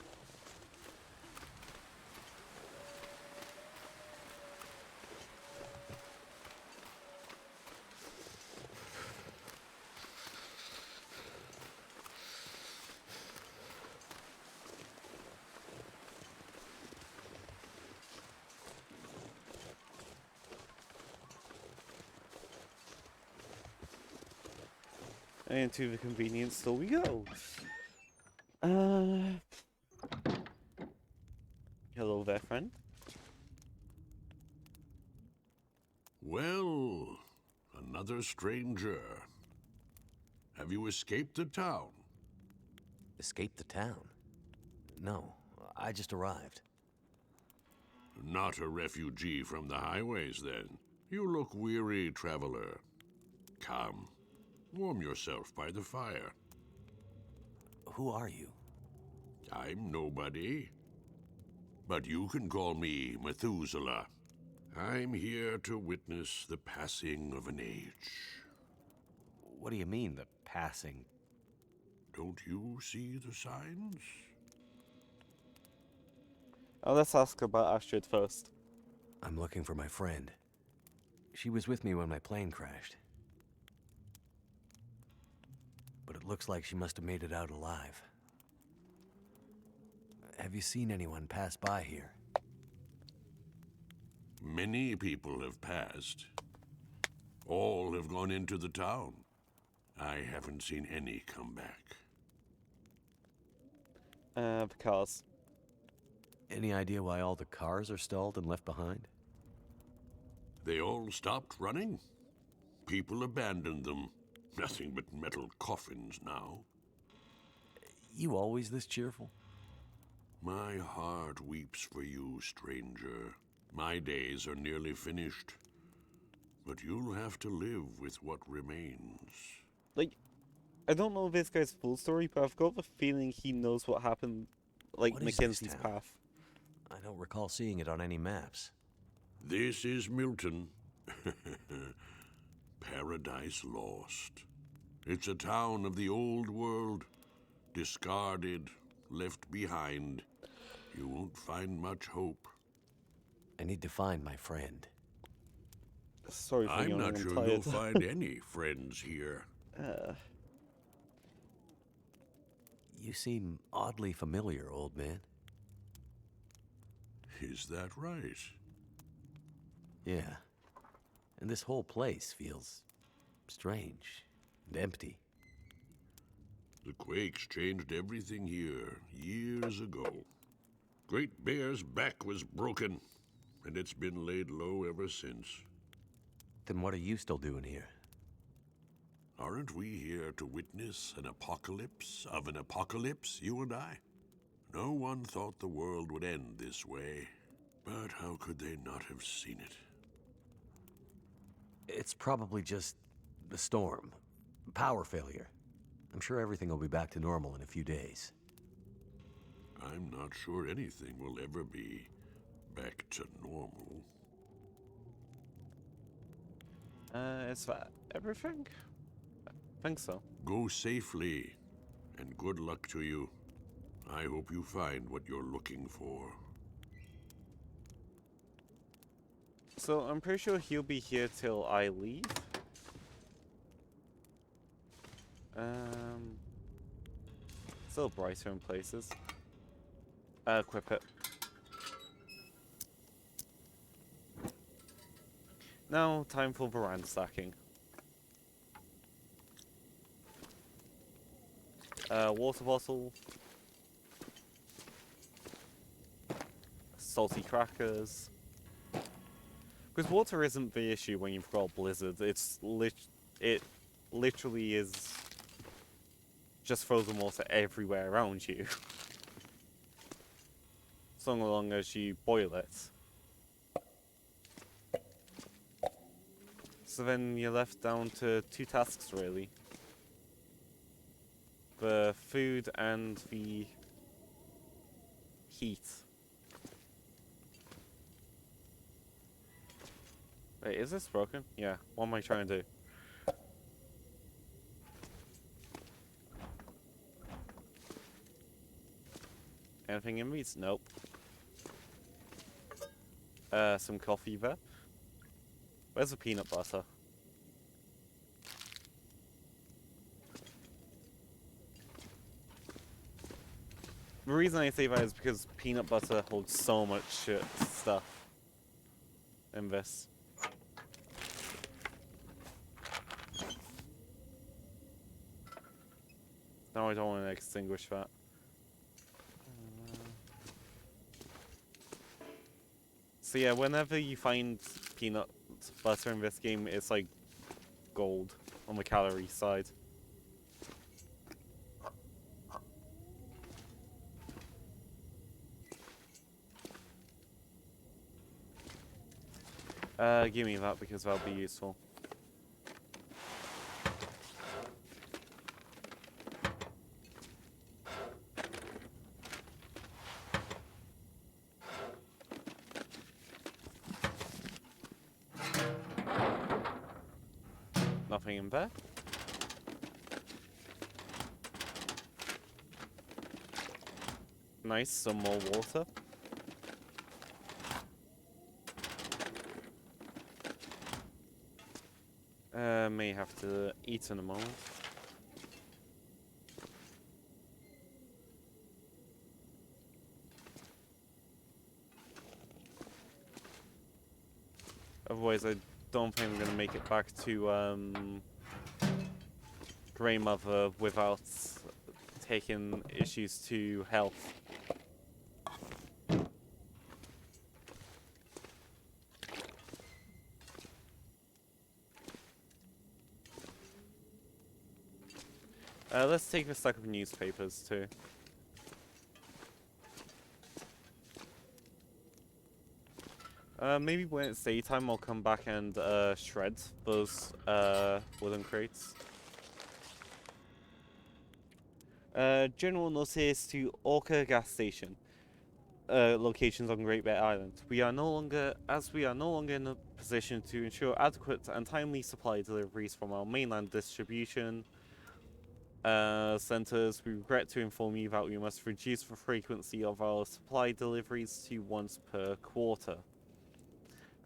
And into the convenience store we go. Hello there, friend. Well, another stranger. Have you escaped the town? Escape the town? No, I just arrived. Not a refugee from the highways, then. You look weary, traveler. Come, warm yourself by the fire. Who are you? I'm nobody. But you can call me Methuselah. I'm here to witness the passing of an age. What do you mean, the passing? Don't you see the signs? Oh, let's ask about Astrid first. I'm looking for my friend. She was with me when my plane crashed. But it looks like she must have made it out alive. Have you seen anyone pass by here? Many people have passed. All have gone into the town. I haven't seen any come back. The cars. Any idea why all the cars are stalled and left behind? They all stopped running. People abandoned them. Nothing but metal coffins now. You always this cheerful? My heart weeps for you, stranger. My days are nearly finished. But you'll have to live with what remains. Like, I don't know this guy's full story, but I've got the feeling he knows what happened, like What is this Mackenzie's town? path. I don't recall seeing it on any maps. This is Milton. Paradise Lost. It's a town of the old world, discarded, left behind. You won't find much hope. I need to find my friend. Sorry for I'm yawning, not I'm sure tired. you'll find any friends here. You seem oddly familiar, old man. Is that right? Yeah. And this whole place feels strange and empty. The quakes changed everything here years ago. Great Bear's back was broken, and it's been laid low ever since. Then what are you still doing here? Aren't we here to witness an apocalypse of an apocalypse, you and I? No one thought the world would end this way, but how could they not have seen it? It's probably just the storm. Power failure. I'm sure everything will be back to normal in a few days. I'm not sure anything will ever be back to normal. Is that everything? I think so. Go safely, and good luck to you. I hope you find what you're looking for. So I'm pretty sure he'll be here till I leave. Still brighter in places. Equip it. Now, time for veranda stacking. Water bottle. Salty crackers. Because water isn't the issue when you've got blizzards. It literally is just frozen water everywhere around you. So long as you boil it. So then you're left down to 2 tasks really. The food and the heat. Wait, is this broken? Yeah, what am I trying to do? Anything in these? Nope. Some coffee there. Where's the peanut butter? The reason I say that is because peanut butter holds so much stuff in this. No, I don't want to extinguish that. So yeah, whenever you find peanut butter in this game, it's like gold on the calorie side. Give me that because that'll be useful. Nothing in there. Nice, some more water. May have to eat in a moment. Otherwise, I don't think I'm gonna make it back to Grey Mother without taking issues to health. Let's take a stack of newspapers too. Maybe when it's daytime, I'll come back and shred those wooden crates. General notice to Orca gas station. Locations on Great Bear Island. We are no longer in a position to ensure adequate and timely supply deliveries from our mainland distribution centers. We regret to inform you that we must reduce the frequency of our supply deliveries to once per quarter.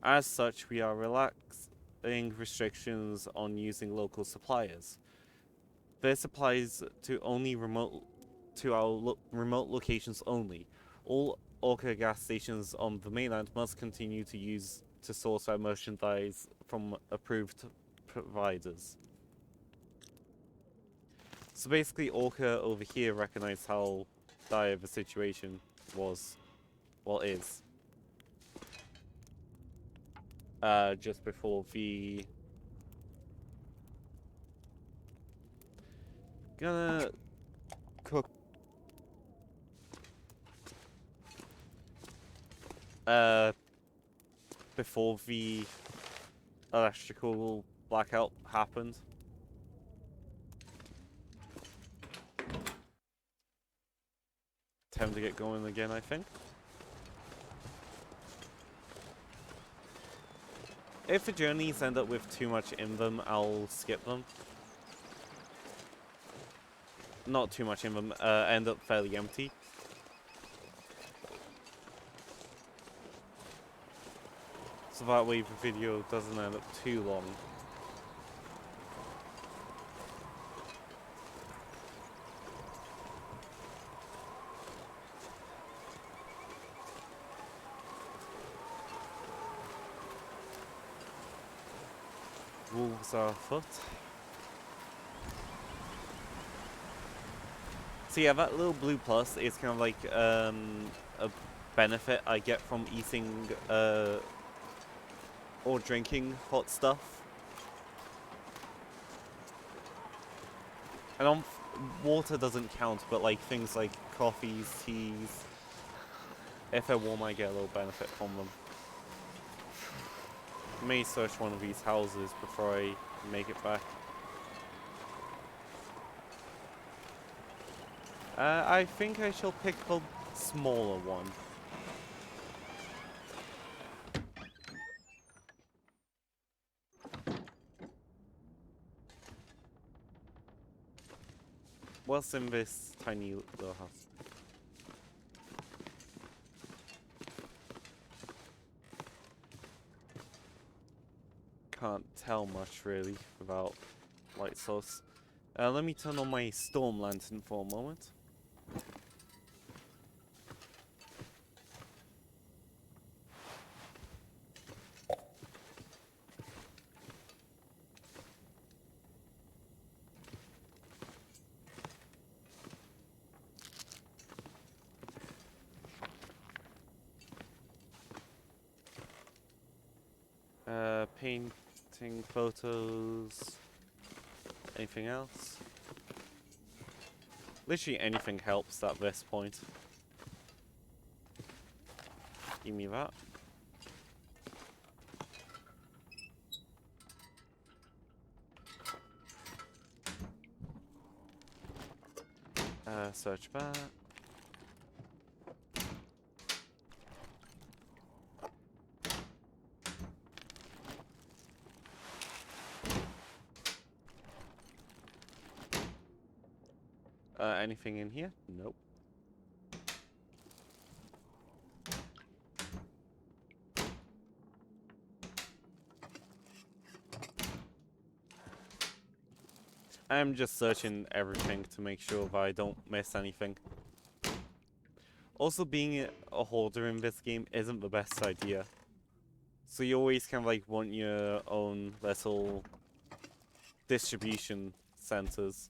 As such, we are relaxing restrictions on using local suppliers. This applies to only remote locations only. All Orca gas stations on the mainland must continue to source their merchandise from approved providers. So basically, Orca over here recognized how dire the situation was, well, is. just before the... Gonna cook... before the electrical blackout happened. Time to get going again, I think. If the journeys end up with too much in them, I'll skip them. Not too much in them, end up fairly empty. So that way the video doesn't end up too long. Wolves are afoot. So yeah, that little blue plus is kind of like a benefit I get from eating or drinking hot stuff. And water doesn't count, but like things like coffees, teas, if they're warm, I get a little benefit from them. I may search one of these houses before I make it back. I think I shall pick the smaller one. What's in this tiny little house? Can't tell much really without light source. Let me turn on my storm lantern for a moment. Painting photos. Anything else? Literally anything helps at this point. Give me that. Search that. Anything in here? Nope. I'm just searching everything to make sure that I don't miss anything. Also, being a hoarder in this game isn't the best idea. So you always kind of like want your own little distribution centers.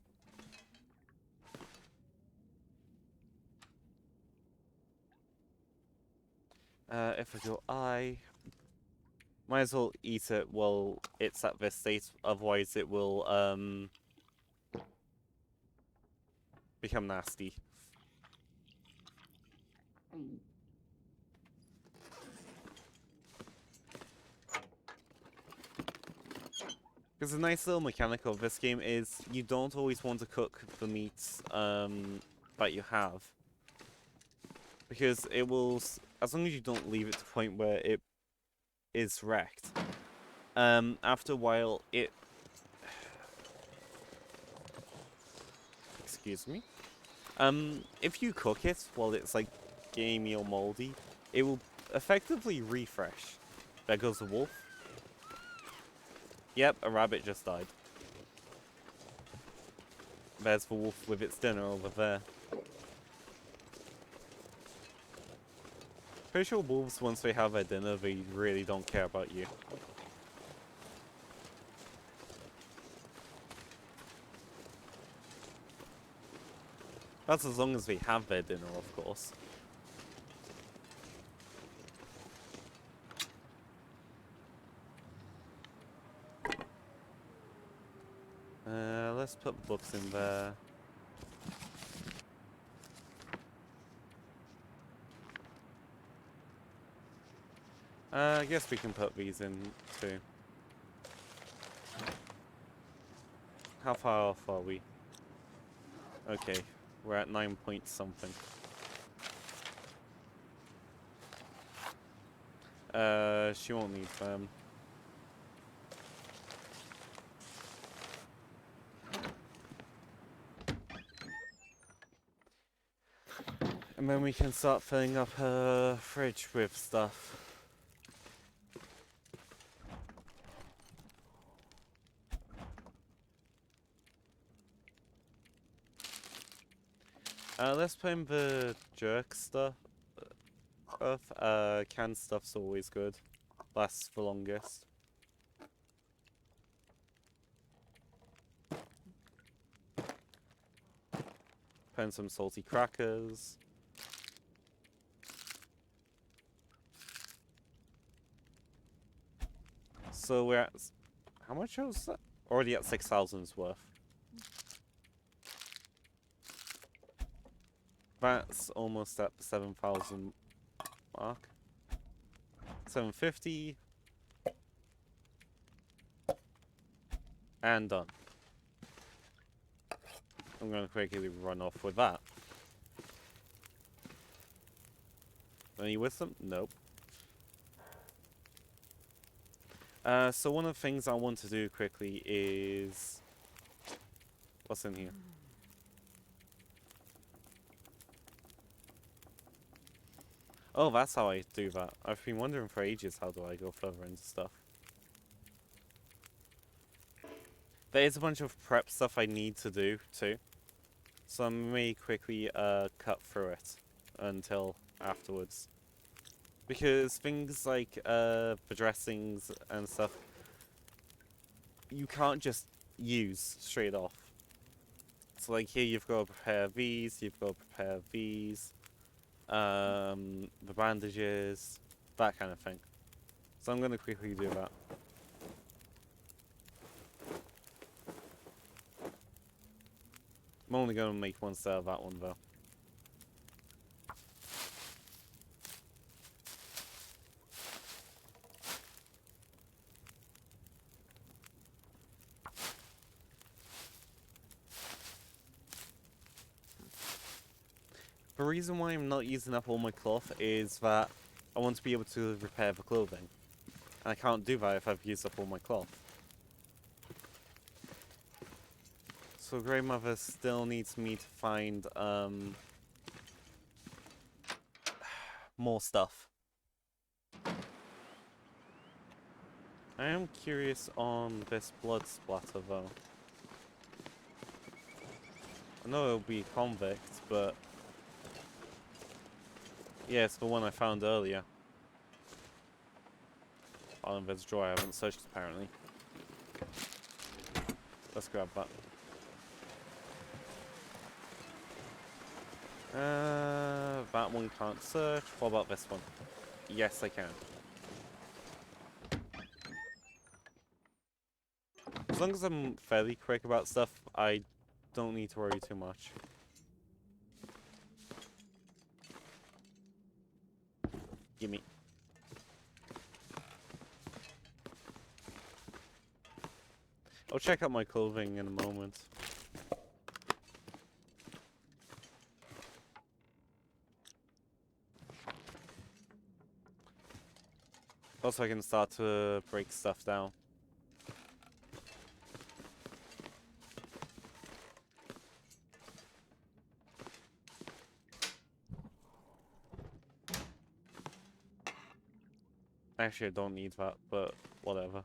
If I go might as well eat it while it's at this state, otherwise it will become nasty. Because the nice little mechanic of this game is you don't always want to cook the meats that you have. Because it will, as long as you don't leave it to the point where it is wrecked, after a while it... Excuse me? If you cook it while it's like gamey or moldy, it will effectively refresh. There goes the wolf. Yep, a rabbit just died. There's the wolf with its dinner over there. Pretty sure wolves, once they have their dinner, they really don't care about you. That's as long as they have their dinner, of course. Let's put books in there. I guess we can put these in too. How far off are we? Okay, we're at 9 point something. She won't need them. And then we can start filling up her fridge with stuff. Let's put in the jerk stuff. Canned stuff's always good. Lasts the longest. Put in some salty crackers. So we're at... How much was that? Already at 6,000's worth. That's almost at the 7,000 mark. 750. And done. I'm going to quickly run off with that. Any wisdom? Nope. So one of the things I want to do quickly is... What's in here? Oh, that's how I do that. I've been wondering for ages, how do I go further into stuff? There is a bunch of prep stuff I need to do, too. So I may quickly cut through it until afterwards. Because things like the dressings and stuff, you can't just use straight off. So like here you've got to prepare these, you've got to prepare these, the bandages, that kind of thing. So I'm going to quickly do that. I'm only going to make one set of that one though. The reason why I'm not using up all my cloth is that I want to be able to repair the clothing. And I can't do that if I've used up all my cloth. So Grandmother still needs me to find more stuff. I am curious on this blood splatter though. I know it'll be convict, but yeah, it's the one I found earlier. Oh, and there's a drawer I haven't searched apparently. Let's grab that. That one can't search. What about this one? Yes, I can. As long as I'm fairly quick about stuff, I don't need to worry too much. Gimme. I'll check out my clothing in a moment. Also, I can start to break stuff down. Actually, I don't need that, but whatever.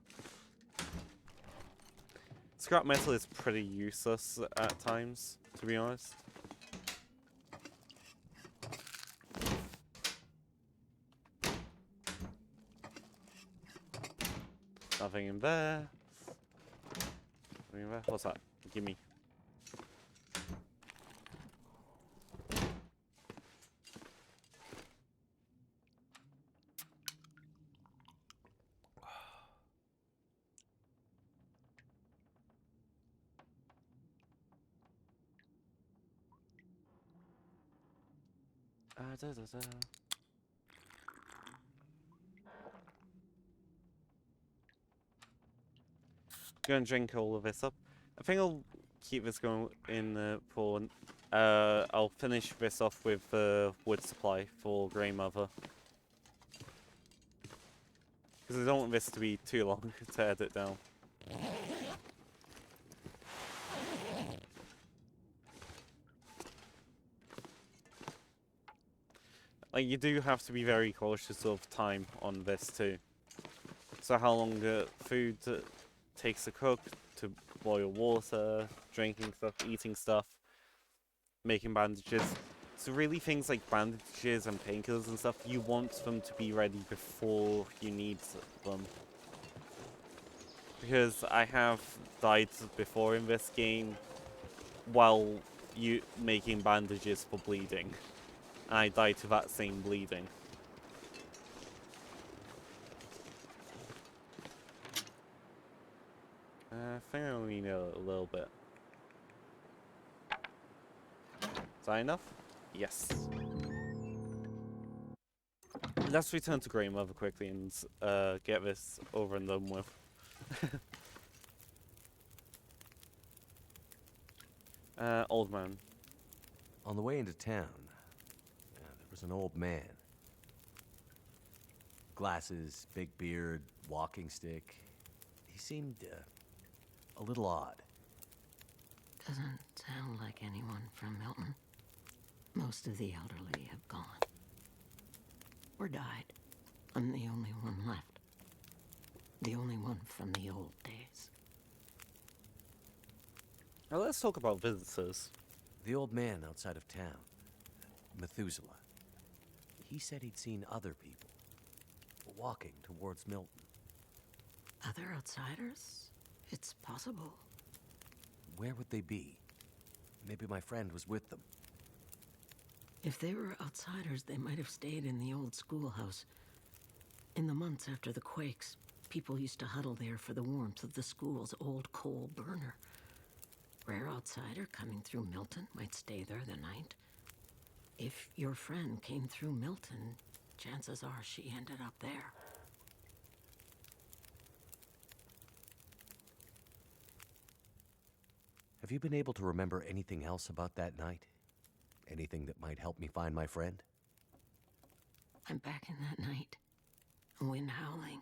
Scrap metal is pretty useless at times, to be honest. Nothing in there. Nothing in there. What's that? Gimme. Da, da, da. Gonna drink all of this up. I think I'll keep this going in for. I'll finish this off with wood supply for Grey Mother. Because I don't want this to be too long to edit down. Like, you do have to be very cautious of time on this too. So how long food takes to cook, to boil water, drinking stuff, eating stuff, making bandages. So really things like bandages and painkillers and stuff, you want them to be ready before you need them. Because I have died before in this game while making bandages for bleeding. And I died to that same bleeding. I think I only need a little bit. Is that enough? Yes. Let's return to Grey Mother quickly and get this over and done with. Old man. On the way into town, there was an old man. Glasses, big beard, walking stick. He seemed a little odd. Doesn't sound like anyone from Milton. Most of the elderly have gone. Or died. I'm the only one left. The only one from the old days. Now let's talk about visitors. The old man outside of town, Methuselah. He said he'd seen other people walking towards Milton. Other outsiders? It's possible. Where would they be? Maybe my friend was with them. If they were outsiders, they might have stayed in the old schoolhouse. In the months after the quakes, people used to huddle there for the warmth of the school's old coal burner. Rare outsider coming through Milton might stay there the night. If your friend came through Milton, chances are she ended up there. Have you been able to remember anything else about that night? Anything that might help me find my friend? I'm back in that night. Wind howling.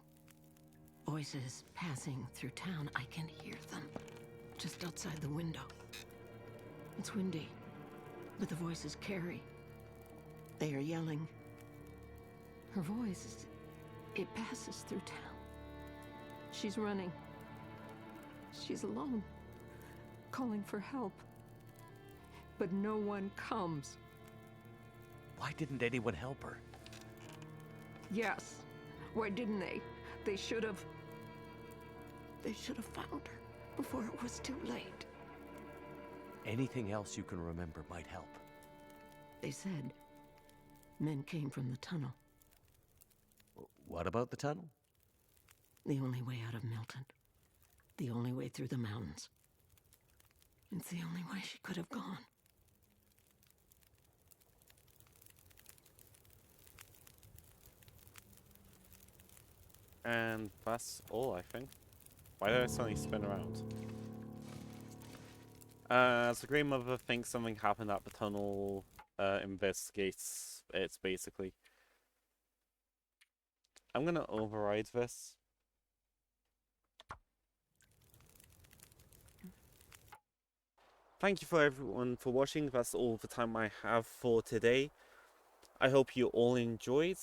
Voices passing through town. I can hear them. Just outside the window. It's windy, but the voices carry. They are yelling. Her voice, it passes through town. She's running. She's alone, calling for help. But no one comes. Why didn't anyone help her? Yes. Why didn't they? They should have found her before it was too late. Anything else you can remember might help. They said men came from the tunnel. What about the tunnel? The only way out of Milton. The only way through the mountains. It's the only way she could have gone. And that's all, I think. Why did I suddenly spin around? So Grey Mother thinks something happened at the tunnel, investigates it, basically. I'm gonna override this. Thank you for everyone for watching. That's all the time I have for today. I hope you all enjoyed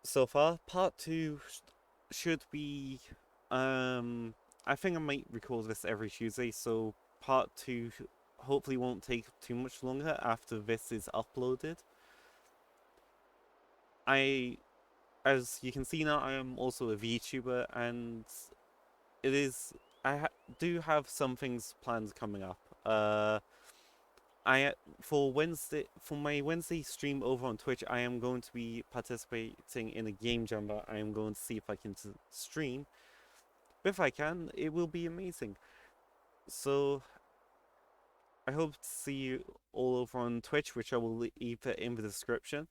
so far. Part 2 should be, I think I might record this every Tuesday, so part 2 hopefully won't take too much longer after this is uploaded. As you can see now, I am also a VTuber, and I do have some things planned coming up. For my Wednesday stream over on Twitch, I am going to be participating in a game jam that I am going to see if I can stream. If I can, it will be amazing. So, I hope to see you all over on Twitch, which I will leave in the description.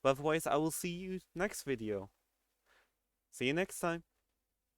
But otherwise, I will see you next video. See you next time.